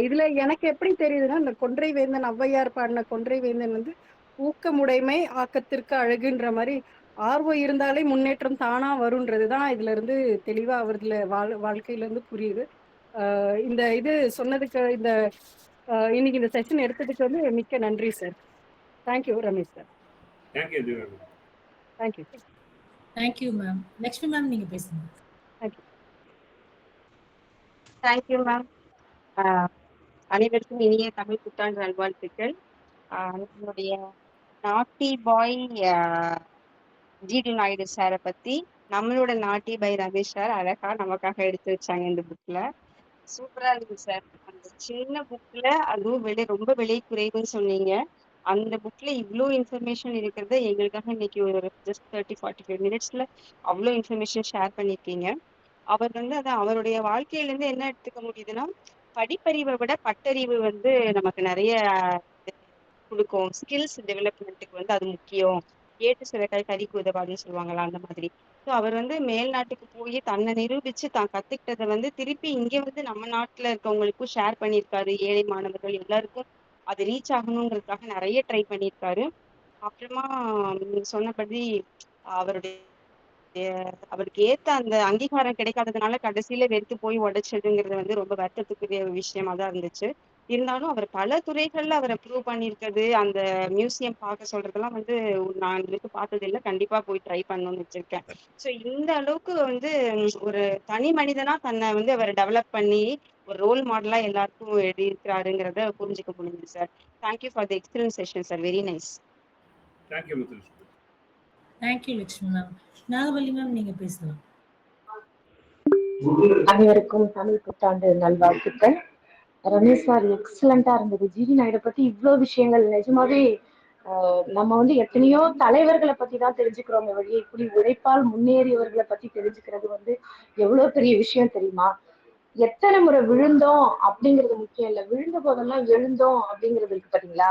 இதுல எனக்கு எப்படி தெரியுதுன்னா, இந்த கொன்றை வேந்தன் ஔவையார் பாடின கொன்றை வேந்தன் வந்து ஊக்கமுடைமை ஆக்கத்திற்கு அழகுன்ற மாதிரி ஆர்வம் இருந்தாலே முன்னேற்றம் தானா வரும்ன்றதுதான் இதுல இருந்து தெளிவா அவர்ல வாழ்க்கையில இருந்து புரியுது. இந்த இது சொன்னதுக்கு இந்த இன்னைக்கு இந்த செஷன் எடுத்ததுக்கு வந்து மிக்க நன்றி sir. Thank you Ramesh sir. Thank you. Thank you. Thank you ma'am. Lakshmi ma'am, நீங்க பேசுங்க. Thank you ma'am. அனைவருக்கும் இனிய தமிழ் புத்தாண்டு நல்வாழ்த்துக்கள். நம்மளுடைய நாட்டி பாய் ஜிடி நாயுடு சாரை பத்தி நம்மளோட நாட்டி பாய் ரமேஷ் சார் அழகா நமக்காக எடுத்து வச்சாங்க இந்த புக்ல. சூப்பரா இருக்கு சார். அந்த சின்ன புக்ல அதுவும் ரொம்ப விலை குறைவுன்னு சொன்னீங்க. அந்த புக்ல இவ்வளோ இன்ஃபர்மேஷன் இருக்கிறத எங்களுக்காக இன்னைக்கு ஒரு ஜஸ்ட் 30-45 மினிட்ஸ்ல அவ்வளோ இன்ஃபர்மேஷன் ஷேர் பண்ணியிருக்கீங்க. அவர் வந்து அதான் அவருடைய வாழ்க்கையில இருந்து என்ன எடுத்துக்க முடியுதுன்னா, படிப்பறிவை விட பட்டறிவு வந்து நமக்கு நிறைய கொடுக்கும். ஸ்கில்ஸ் டெவலப்மெண்ட்டுக்கு வந்து அது முக்கியம். ஏட்டு சுரைக்காய் கறிக்கு உதவாதுன்னு சொல்லுவாங்களா, அந்த மாதிரி. ஸோ அவர் வந்து மேல் நாட்டுக்கு போய் தன்னை நிரூபிச்சு தான் கத்துக்கிட்டதை வந்து திருப்பி இங்கே வந்து நம்ம நாட்டுல இருக்கவங்களுக்கும் ஷேர் பண்ணியிருக்காரு. ஏழை மாணவர்கள் எல்லாருக்கும் அது ரீச் ஆகணுங்கிறதுக்காக நிறைய ட்ரை பண்ணியிருக்காரு. அப்புறமா நீங்க சொன்னபடி அவருக்கு ஏத்த அந்த அங்கீகாரம் கிடைக்காததுனால கடைசியில வெறுத்து போய் உடைச்சதுங்கிறது வந்து ரொம்ப வருத்தத்துக்குரிய விஷயமா தான் இருந்துச்சு. இருந்தாலும் அவர் பல துறைகள்ல அவரை ப்ரூவ் பண்ணியிருக்கிறது, அந்த மியூசியம் பார்க்க சொல்றதெல்லாம் வந்து நான் இது வரைக்கும் பார்த்தது இல்லை. கண்டிப்பா போய் ட்ரை பண்ணணும்னு வச்சிருக்கேன். ஸோ இந்த அளவுக்கு வந்து ஒரு தனி மனிதனா தன்னை வந்து அவர் டெவலப் பண்ணி ஒரு ரோல் மாடலா எல்லாருக்கும் எழுதியிருக்கிறாருங்கிறத புரிஞ்சுக்க முடியுது sir. Thank you for the experience session sir. Very nice. Thank you Muthulakshmi. Thank you Lakshmi ma'am. Nagavalli ma'am, நீங்க பேசலாம். அனைவருக்கும் தமிழ் புத்தாண்டு நல்வாழ்த்துக்கள். ரமேஷ் சார் எக்ஸலண்டா இருந்தது. ஜிடி நாயுடு பத்தி இவ்வளவு விஷயங்கள் நிஜமாவே நம்ம வந்து எத்தனையோ தலைவர்களை பத்தி தான் தெரிஞ்சுக்கிறோமே வழியே இப்படி உழைப்பால் முன்னேறியவர்களை பத்தி தெரிஞ்சுக்கிறது வந்து எவ்வளவு பெரிய விஷயம் தெரியுமா? எத்தனை முறை விழுந்தோம் அப்படிங்கிறது முக்கியம் இல்ல, விழுந்த போதெல்லாம் எழுந்தோம் அப்படிங்கிறது இருக்கு பாத்தீங்களா?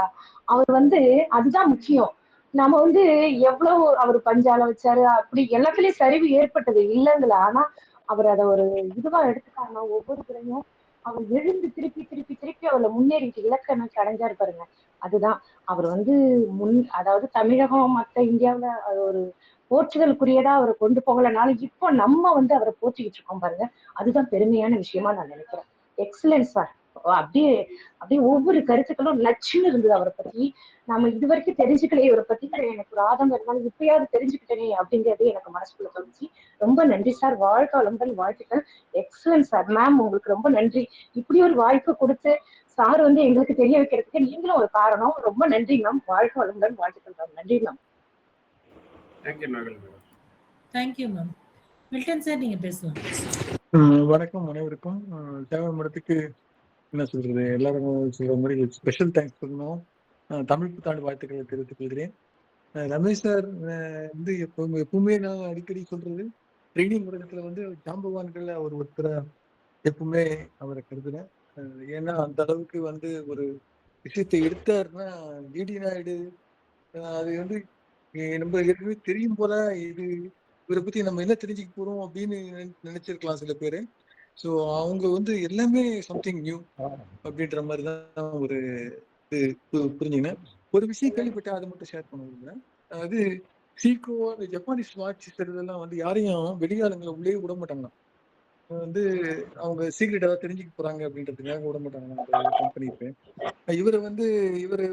அவர் வந்து அதுதான் முக்கியம். நம்ம வந்து எவ்வளவு அவர் பஞ்சால வச்சாரு, அப்படி எல்லாத்துலயும் சரிவு ஏற்பட்டது இல்லைங்களா? ஆனா அவர் அதை ஒரு இதுவா எடுத்துக்காம ஒவ்வொரு முறையும் அவர் எழுந்து திருப்பி திருப்பி திருப்பி அவளை முன்னேறிட்டு இலக்கை நோக்கி அடைஞ்சாரு பாருங்க. அதுதான் அவர் வந்து அதாவது தமிழகம் மற்ற இந்தியாவுல அது ஒரு போற்றுதலுக்குரியதா அவரை கொண்டு போகலனாலும் இப்போ நம்ம வந்து அவரை போற்றிக்கிட்டு இருக்கோம் பாருங்க. அதுதான் பெருமையான விஷயமா நான் நினைக்கிறேன். Excellence sir. அப்படியே அப்படியே ஒவ்வொரு கருத்துக்களும் நச்சுன்னு இருந்தது அவரை பத்தி. நம்ம இது வரைக்கும் தெரிஞ்சுக்கலையே இவரை பத்தி, எனக்கு ஒரு ஆதங்கம் இருந்தாலும் இப்பயாவது தெரிஞ்சுக்கிட்டேனே அப்படிங்கிறது எனக்கு மனசுக்குள்ள தோணுச்சு. ரொம்ப நன்றி சார். வாழ்க வளமுடன், வாழ்த்துக்கள். Excellence sir. மேம் உங்களுக்கு ரொம்ப நன்றி. இப்படி ஒரு வாய்ப்பு கொடுத்து சார் வந்து எங்களுக்கு தெரிய வைக்கிறதுக்கு நீங்களும் ஒரு காரணம். ரொம்ப நன்றி மேம். வாழ்க வளமுடன், வாழ்த்துக்கள் மேம். நன்றி ma'am. Thank you Nagal madam. Thank you ma'am. Milton sir நீங்க பேசலாம். வணக்கம் அனைவருக்கும். தேவை மடத்துக்கு என்ன சொல்றது, எல்லாரும் சொல்ற மாதிரி ஸ்பெஷல் தேங்க்ஸ் சொல்லணும். தமிழ் புத்தாண்டு வாழ்த்துக்களை தெரிவித்துக் கொள்கிறேன். ரமேஷ் சார் வந்து எப்பவுமே நான் அடிக்கடி சொல்றது, ட்ரைனிங் உலகத்துல வந்து ஜாம்பவான்கள் அவர் ஒருத்தர எப்பவுமே அவரை கருதுறேன். ஏன்னா அந்த அளவுக்கு வந்து ஒரு விஷயத்தை எடுத்தாருன்னா ஜிடி நாயுடு அது வந்து நம்ம ஏற்கனவே தெரியும் போல இது இவரை பத்தி நம்ம என்ன தெரிஞ்சுக்க போறோம் அப்படின்னு நினைச்சிருக்கலாம் சில பேரு. ஸோ அவங்க வந்து எல்லாமே சம்திங் நியூ அப்படின்ற மாதிரி தான் ஒரு இது புரிஞ்சுக்கினேன். ஒரு விஷயம் கேள்விப்பட்டேன், அதை மட்டும் ஷேர் பண்ண விரும்புறேன். அது சீக்கோ அந்த ஜப்பானீஸ் வாட்ச் இதெல்லாம் வந்து யாரையும் வெளியாளுங்களை உள்ளே விட மாட்டாங்க. வந்து அவங்க சீக்ரெட் ஏதாவது தெரிஞ்சுக்க போறாங்க அப்படின்றதுக்காக விட மாட்டாங்க அந்த கம்பெனிக்கு. இவரை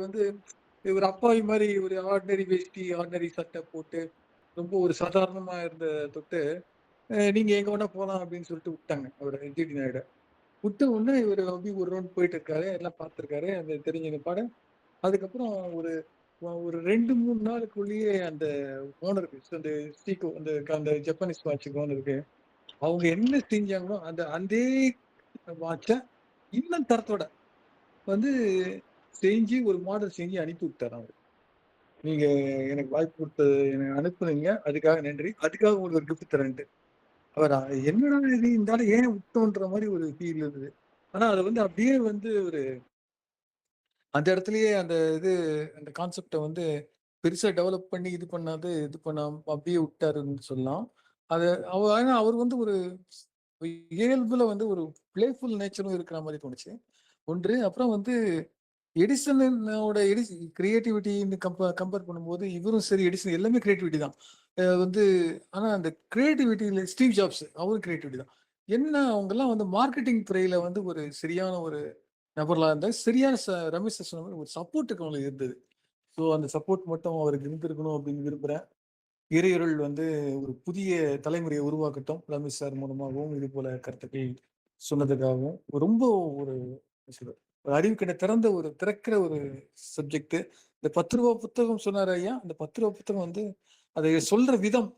வந்து இவர் அப்பாவி மாதிரி ஒரு ஆர்டினரி வேஷ்டி ஆர்டினரி சட்டை போட்டு ரொம்ப ஒரு சாதாரணமா இருந்த தொட்டு நீங்க எங்க வேணா போலாம் அப்படின்னு சொல்லிட்டு விட்டாங்க அவர் ஜிடி நாயுடு. விட்ட உடனே இவர் அப்படி ஒரு ரவுண்ட் போயிட்டு இருக்காரு, எல்லாம் பார்த்துருக்காரு அந்த தெரிஞ்ச பாடம். அதுக்கப்புறம் ஒரு ஒரு 2-3 நாளுக்குள்ளேயே அந்த ஓனருக்கு அந்த ஸ்டீகோ அந்த ஜப்பானீஸ் வாட்சுக்கு ஓனருக்கு அவங்க என்ன செஞ்சாங்களோ அந்த அதே வாட்சை இன்னும் தரத்தோட வந்து செஞ்சு ஒரு மாடல் செஞ்சு அனுப்பி விட்டார் அவர். நீங்க எனக்கு வாய்ப்பு கொடுத்தது எனக்கு அனுப்புனீங்க, அதுக்காக நன்றி. அதுக்காக உங்களுக்கு ஒரு கிஃப்ட் தரேன்ட்டு அவர் என்னடா இது இந்த ஆளை ஏன் விட்டோன்ற மாதிரி ஒரு ஃபீல் இருந்தது. ஆனா அதை வந்து அப்படியே வந்து ஒரு அந்த இடத்துலயே அந்த அந்த கான்செப்டை வந்து பெருசா டெவலப் பண்ணி இது பண்ணாம அப்படியே விட்டாருன்னு சொல்லலாம். அது ஆனா அவர் வந்து ஒரு இயல்புல வந்து ஒரு பிளேஃபுல் நேச்சரும் இருக்கிற மாதிரி தோணுச்சு ஒன்று. அப்புறம் வந்து எடிசனோட கிரியேட்டிவிட்டின்னு கம்பேர் பண்ணும்போது இவரும் சரி எடிசன் எல்லாமே கிரியேட்டிவிட்டி தான் வந்து. ஆனா அந்த கிரியேட்டிவிட்டியில ஸ்டீவ் ஜாப்ஸ் அவரும் கிரியேட்டிவிட்டி தான். என்ன அவங்கெல்லாம் வந்து மார்க்கெட்டிங் துறையில வந்து ஒரு சரியான ஒரு நபர்களா இருந்தால் சரியான ரமேஷ் சொன்ன மாதிரி ஒரு சப்போர்ட்டுக்கு அவங்களுக்கு இருந்தது. ஸோ அந்த சப்போர்ட் மட்டும் அவருக்கு இருந்திருக்கணும் அப்படின்னு விரும்புகிறேன். இறையருள் வந்து ஒரு புதிய தலைமுறையை உருவாக்கட்டும். ரமேஷ் சார் மூலமாகவும் இது போல கருத்துக்கள் சொன்னதுக்காகவும் ரொம்ப ஒரு அறிவு கிட்ட திறக்கிற ஒரு சப்ஜெக்ட். இந்த 10 ரூபா புத்தகம் சொன்னார் ஐயா, அந்த 10 ரூபா புத்தகம் வந்து அதை சொல்ற விதம்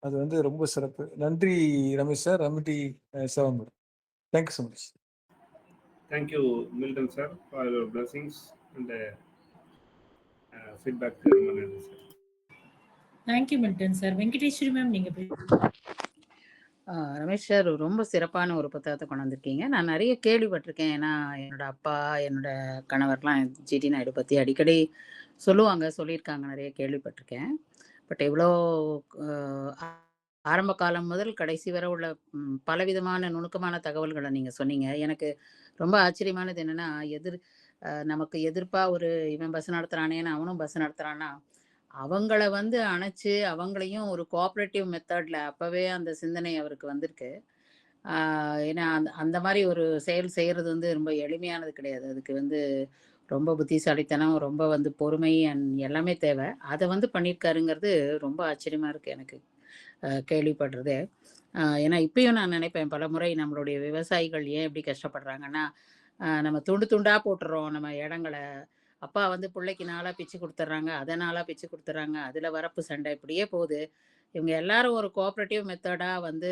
அது வந்து ரொம்ப சிறப்பு. நன்றி ரமேஷ் சார். ரமிட்டி செவன் madam. Thank you so much. Thank you Milton sir for your blessings and feedback. ரொம்ப நன்றி sir. Thank you Milton sir. Venkateswari ma'am நீங்க ரமேஷ் சார் ரொம்ப சிறப்பான ஒரு புத்தகத்தை கொண்டு வந்திருக்கீங்க. நான் நிறைய கேள்விப்பட்டிருக்கேன். ஏன்னா என்னோட அப்பா என்னோட கணவர்லாம் ஜிடி நாயுடு பற்றி அடிக்கடி சொல்லியிருக்காங்க, நிறைய கேள்விப்பட்டிருக்கேன். பட் எவ்வளோ ஆரம்ப காலம் முதல் கடைசி வரை உள்ள பலவிதமான நுணுக்கமான தகவல்களை நீங்கள் சொன்னீங்க. எனக்கு ரொம்ப ஆச்சரியமானது என்னென்னா, நமக்கு எதிர்ப்பாக ஒரு இவன் பஸ் நடத்துகிறானேன்னு அவனும் பஸ் நடத்துகிறான்னா அவங்கள வந்து அணைச்சு அவங்களையும் ஒரு கோஆப்ரேட்டிவ் மெத்தட்ல அப்பவே அந்த சிந்தனை அவருக்கு வந்திருக்கு. ஏன்னா அந்த மாதிரி ஒரு செயல் செய்யறது வந்து ரொம்ப எளிமையானது கிடையாது. அதுக்கு வந்து ரொம்ப புத்திசாலித்தனம், ரொம்ப வந்து பொறுமை எல்லாமே தேவை. அதை வந்து பண்ணியிருக்காருங்கிறது ரொம்ப ஆச்சரியமா இருக்கு எனக்கு கேள்விப்படுறது. ஏன்னா இப்பயும் நான் நினைப்பேன் பல முறை நம்மளுடைய விவசாயிகள் ஏன் இப்படி கஷ்டப்படுறாங்கன்னா, நம்ம துண்டா போட்டுறோம் நம்ம இடங்களை. அப்பா வந்து பிள்ளைக்கு நாளாக பிச்சு கொடுத்துட்றாங்க, அதை நாளாக பிச்சு கொடுத்துட்றாங்க, அதில் வரப்பு சண்டை இப்படியே போகுது. இவங்க எல்லாரும் ஒரு கோஆப்ரேட்டிவ் மெத்தடாக வந்து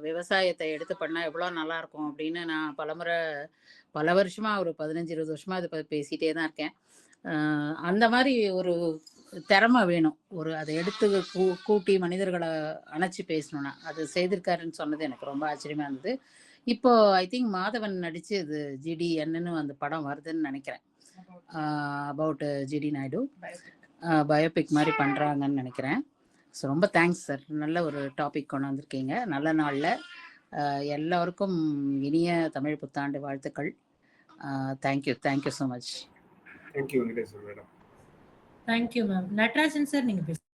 விவசாயத்தை எடுத்து பண்ணால் எவ்வளோ நல்லாயிருக்கும் அப்படின்னு நான் பல வருஷமாக ஒரு 15-20 வருஷமாக அதை பேசிகிட்டே தான் இருக்கேன். அந்த மாதிரி ஒரு திறமை வேணும். ஒரு அதை எடுத்து கூட்டி மனிதர்களை அணைச்சி பேசணும்னா அது செய்திருக்காருன்னு சொன்னது எனக்கு ரொம்ப ஆச்சரியமா இருந்தது. இப்போ ஐ திங்க் மாதவன் நடிச்சு இது GDN அந்த படம் வருதுன்னு நினைக்கிறேன். அபவுட் GD நாயுடு பயோபிக் மாதிரி பண்றாங்கன்னு நினைக்கிறேன். ஸோ ரொம்ப தேங்க்ஸ் சார். நல்ல ஒரு டாபிக் கொண்டு வந்திருக்கீங்க. நல்ல நாளில் எல்லோருக்கும் இனிய தமிழ் புத்தாண்டு வாழ்த்துக்கள். Thank you so much. Thank you Venkateshwar madam. Thank you ma'am. Natarajan sir நீங்க பேசுங்க.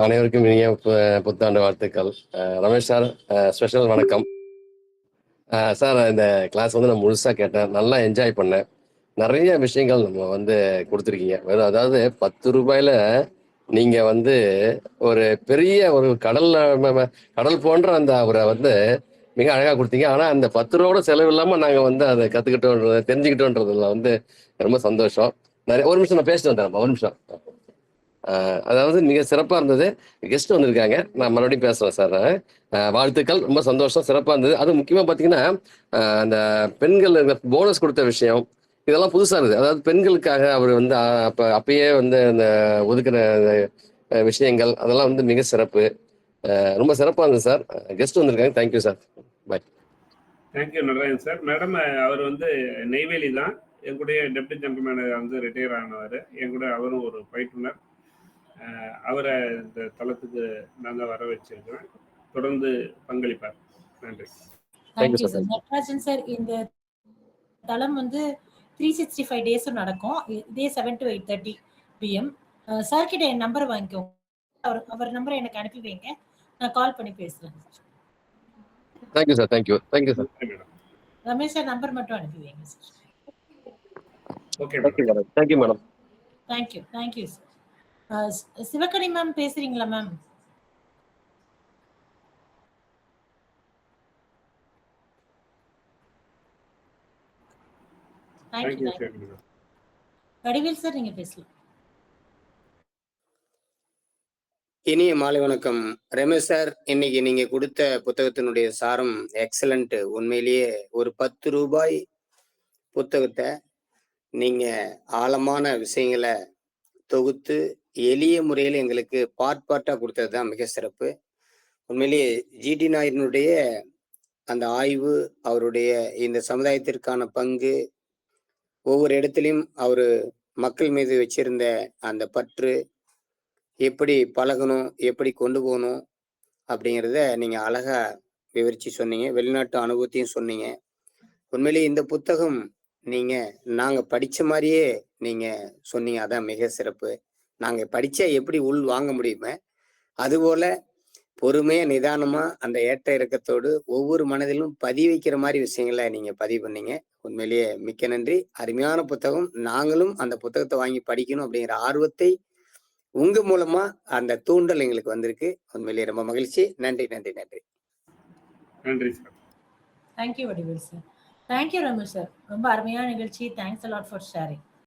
அனைவருக்கும் இனிய புத்தாண்டு வாழ்த்துக்கள். ரமேஷ் சார் ஸ்பெஷல் வணக்கம் சார். இந்த கிளாஸ் வந்து நான் முழுசாக கேட்டேன், நல்லா என்ஜாய் பண்ணேன். நிறைய விஷயங்கள் நம்ம வந்து கொடுத்துருக்கீங்க. வெறும் அதாவது 10 ரூபாயில நீங்கள் வந்து ஒரு பெரிய ஒரு கடல் போன்ற அந்த அவரை வந்து மிக அழகாக கொடுத்தீங்க. ஆனால் அந்த 10 ரூபாவோட செலவு இல்லாமல் நாங்கள் வந்து அதை கற்றுக்கிட்டோன்றது தெரிஞ்சுக்கிட்டோன்றதுல வந்து ரொம்ப சந்தோஷம். நிறைய ஒரு நிமிஷம் நான் பேசிட்டு வந்தேன். ஒரு நிமிஷம். அதாவது மிக சிறப்பாக இருந்தது. கெஸ்ட் வந்திருக்காங்க, நான் மறுபடியும் பேசுகிறேன் சார். வாழ்த்துக்கள், ரொம்ப சந்தோஷம், சிறப்பாக இருந்தது. அது முக்கியமாக பார்த்தீங்கன்னா அந்த பெண்கள் போனஸ் கொடுத்த விஷயம் இதெல்லாம் புதுசாக இருக்குது. அதாவது பெண்களுக்காக அவர் வந்து அப்பயே வந்து அந்த ஒதுக்குற விஷயங்கள் அதெல்லாம் வந்து மிக சிறப்பு. ரொம்ப சிறப்பாக இருந்தது சார். கெஸ்ட் வந்திருக்காங்க. Thank you sir. Bye. Thank you Natarajan sir. Madam அவர் வந்து நெய்வேலி தான். என் கூட டெப்டி ஜெனரல் மேனேஜர் வந்து ரிட்டையர் ஆனவர். என் கூட அவரும் ஒரு பயிற்றுனர். அவரை இந்த தளத்துக்கு நாங்கள் வர வச்சிருக்கிறேன். தொடர்ந்து பங்களிப்பார். நன்றி. Thank you sir. நட்ராஜன் சார், இந்த தளம் வந்து 365 டேஸும் நடக்கும். இதே 7 to 8:30 PM. சார் கிட்ட என் நம்பர் வாங்கிக்கோங்க. அவர் நம்பரை எனக்கு அனுப்பி வைங்க, நான் கால் பண்ணி பேசுறேன். Thank you sir. Thank you sir. Ramesh sir number மட்டும் அனுப்பி வைங்க sir. Okay madam. Thank you madam. Thank you sir. Sivagani ma'am பேசுறீங்களா மேம்? தேங்க்யூ. வடிவேல் சார் நீங்க பேசலாம். இனிய மாலை வணக்கம் ரமேஷ் சார். இன்னைக்கு நீங்க கொடுத்த புத்தகத்தினுடைய சாரம் எக்ஸலண்ட். உண்மையிலேயே ஒரு 10 ரூபாய் புத்தகத்தை நீங்க ஆழமான விஷயங்களை தொகுத்து எளிய முறையில் எங்களுக்கு பார்ட்டா கொடுத்தது தான் மிக சிறப்பு. உண்மையிலேயே GD நாயுடுனுடைய அந்த ஆய்வு, அவருடைய இந்த சமுதாயத்திற்கான பங்கு, ஒவ்வொரு இடத்துலையும் அவரு மக்கள் மீது வச்சிருந்த அந்த பற்று, எப்படி பழகணும், எப்படி கொண்டு போகணும் அப்படிங்கிறத நீங்க அழகா விவரிச்சு சொன்னீங்க. வெளிநாட்டு அனுபவத்தையும் சொன்னீங்க. உண்மையிலேயே இந்த புத்தகம் நாங்க படிச்ச மாதிரியே நீங்க சொன்னீங்க. அதான் மிக சிறப்பு. நாங்க படிச்சா எப்படி உள் வாங்க முடியுமே, அதுபோல பொறுமையா நிதானமா அந்த ஏற்ற இறக்கத்தோடு ஒவ்வொரு மனதிலும் பதிவு வைக்கிற மாதிரி விஷயங்களை நீங்க பதிவு பண்ணீங்க. உண்மையிலேயே மிக்க நன்றி. அருமையான புத்தகம். நாங்களும் அந்த புத்தகத்தை வாங்கி படிக்கணும் அப்படிங்கிற ஆர்வத்தை உங்க மூலமா அந்த தூண்டல் எங்களுக்கு வந்திருக்கு. உண்மையிலேயே ரொம்ப மகிழ்ச்சி. நன்றி நன்றி நன்றி நன்றி sir. Thank you Vadivel sir. Thank you Ramesh sir. ரொம்ப அருமையான நிகழ்ச்சி. Thanks a lot for sharing.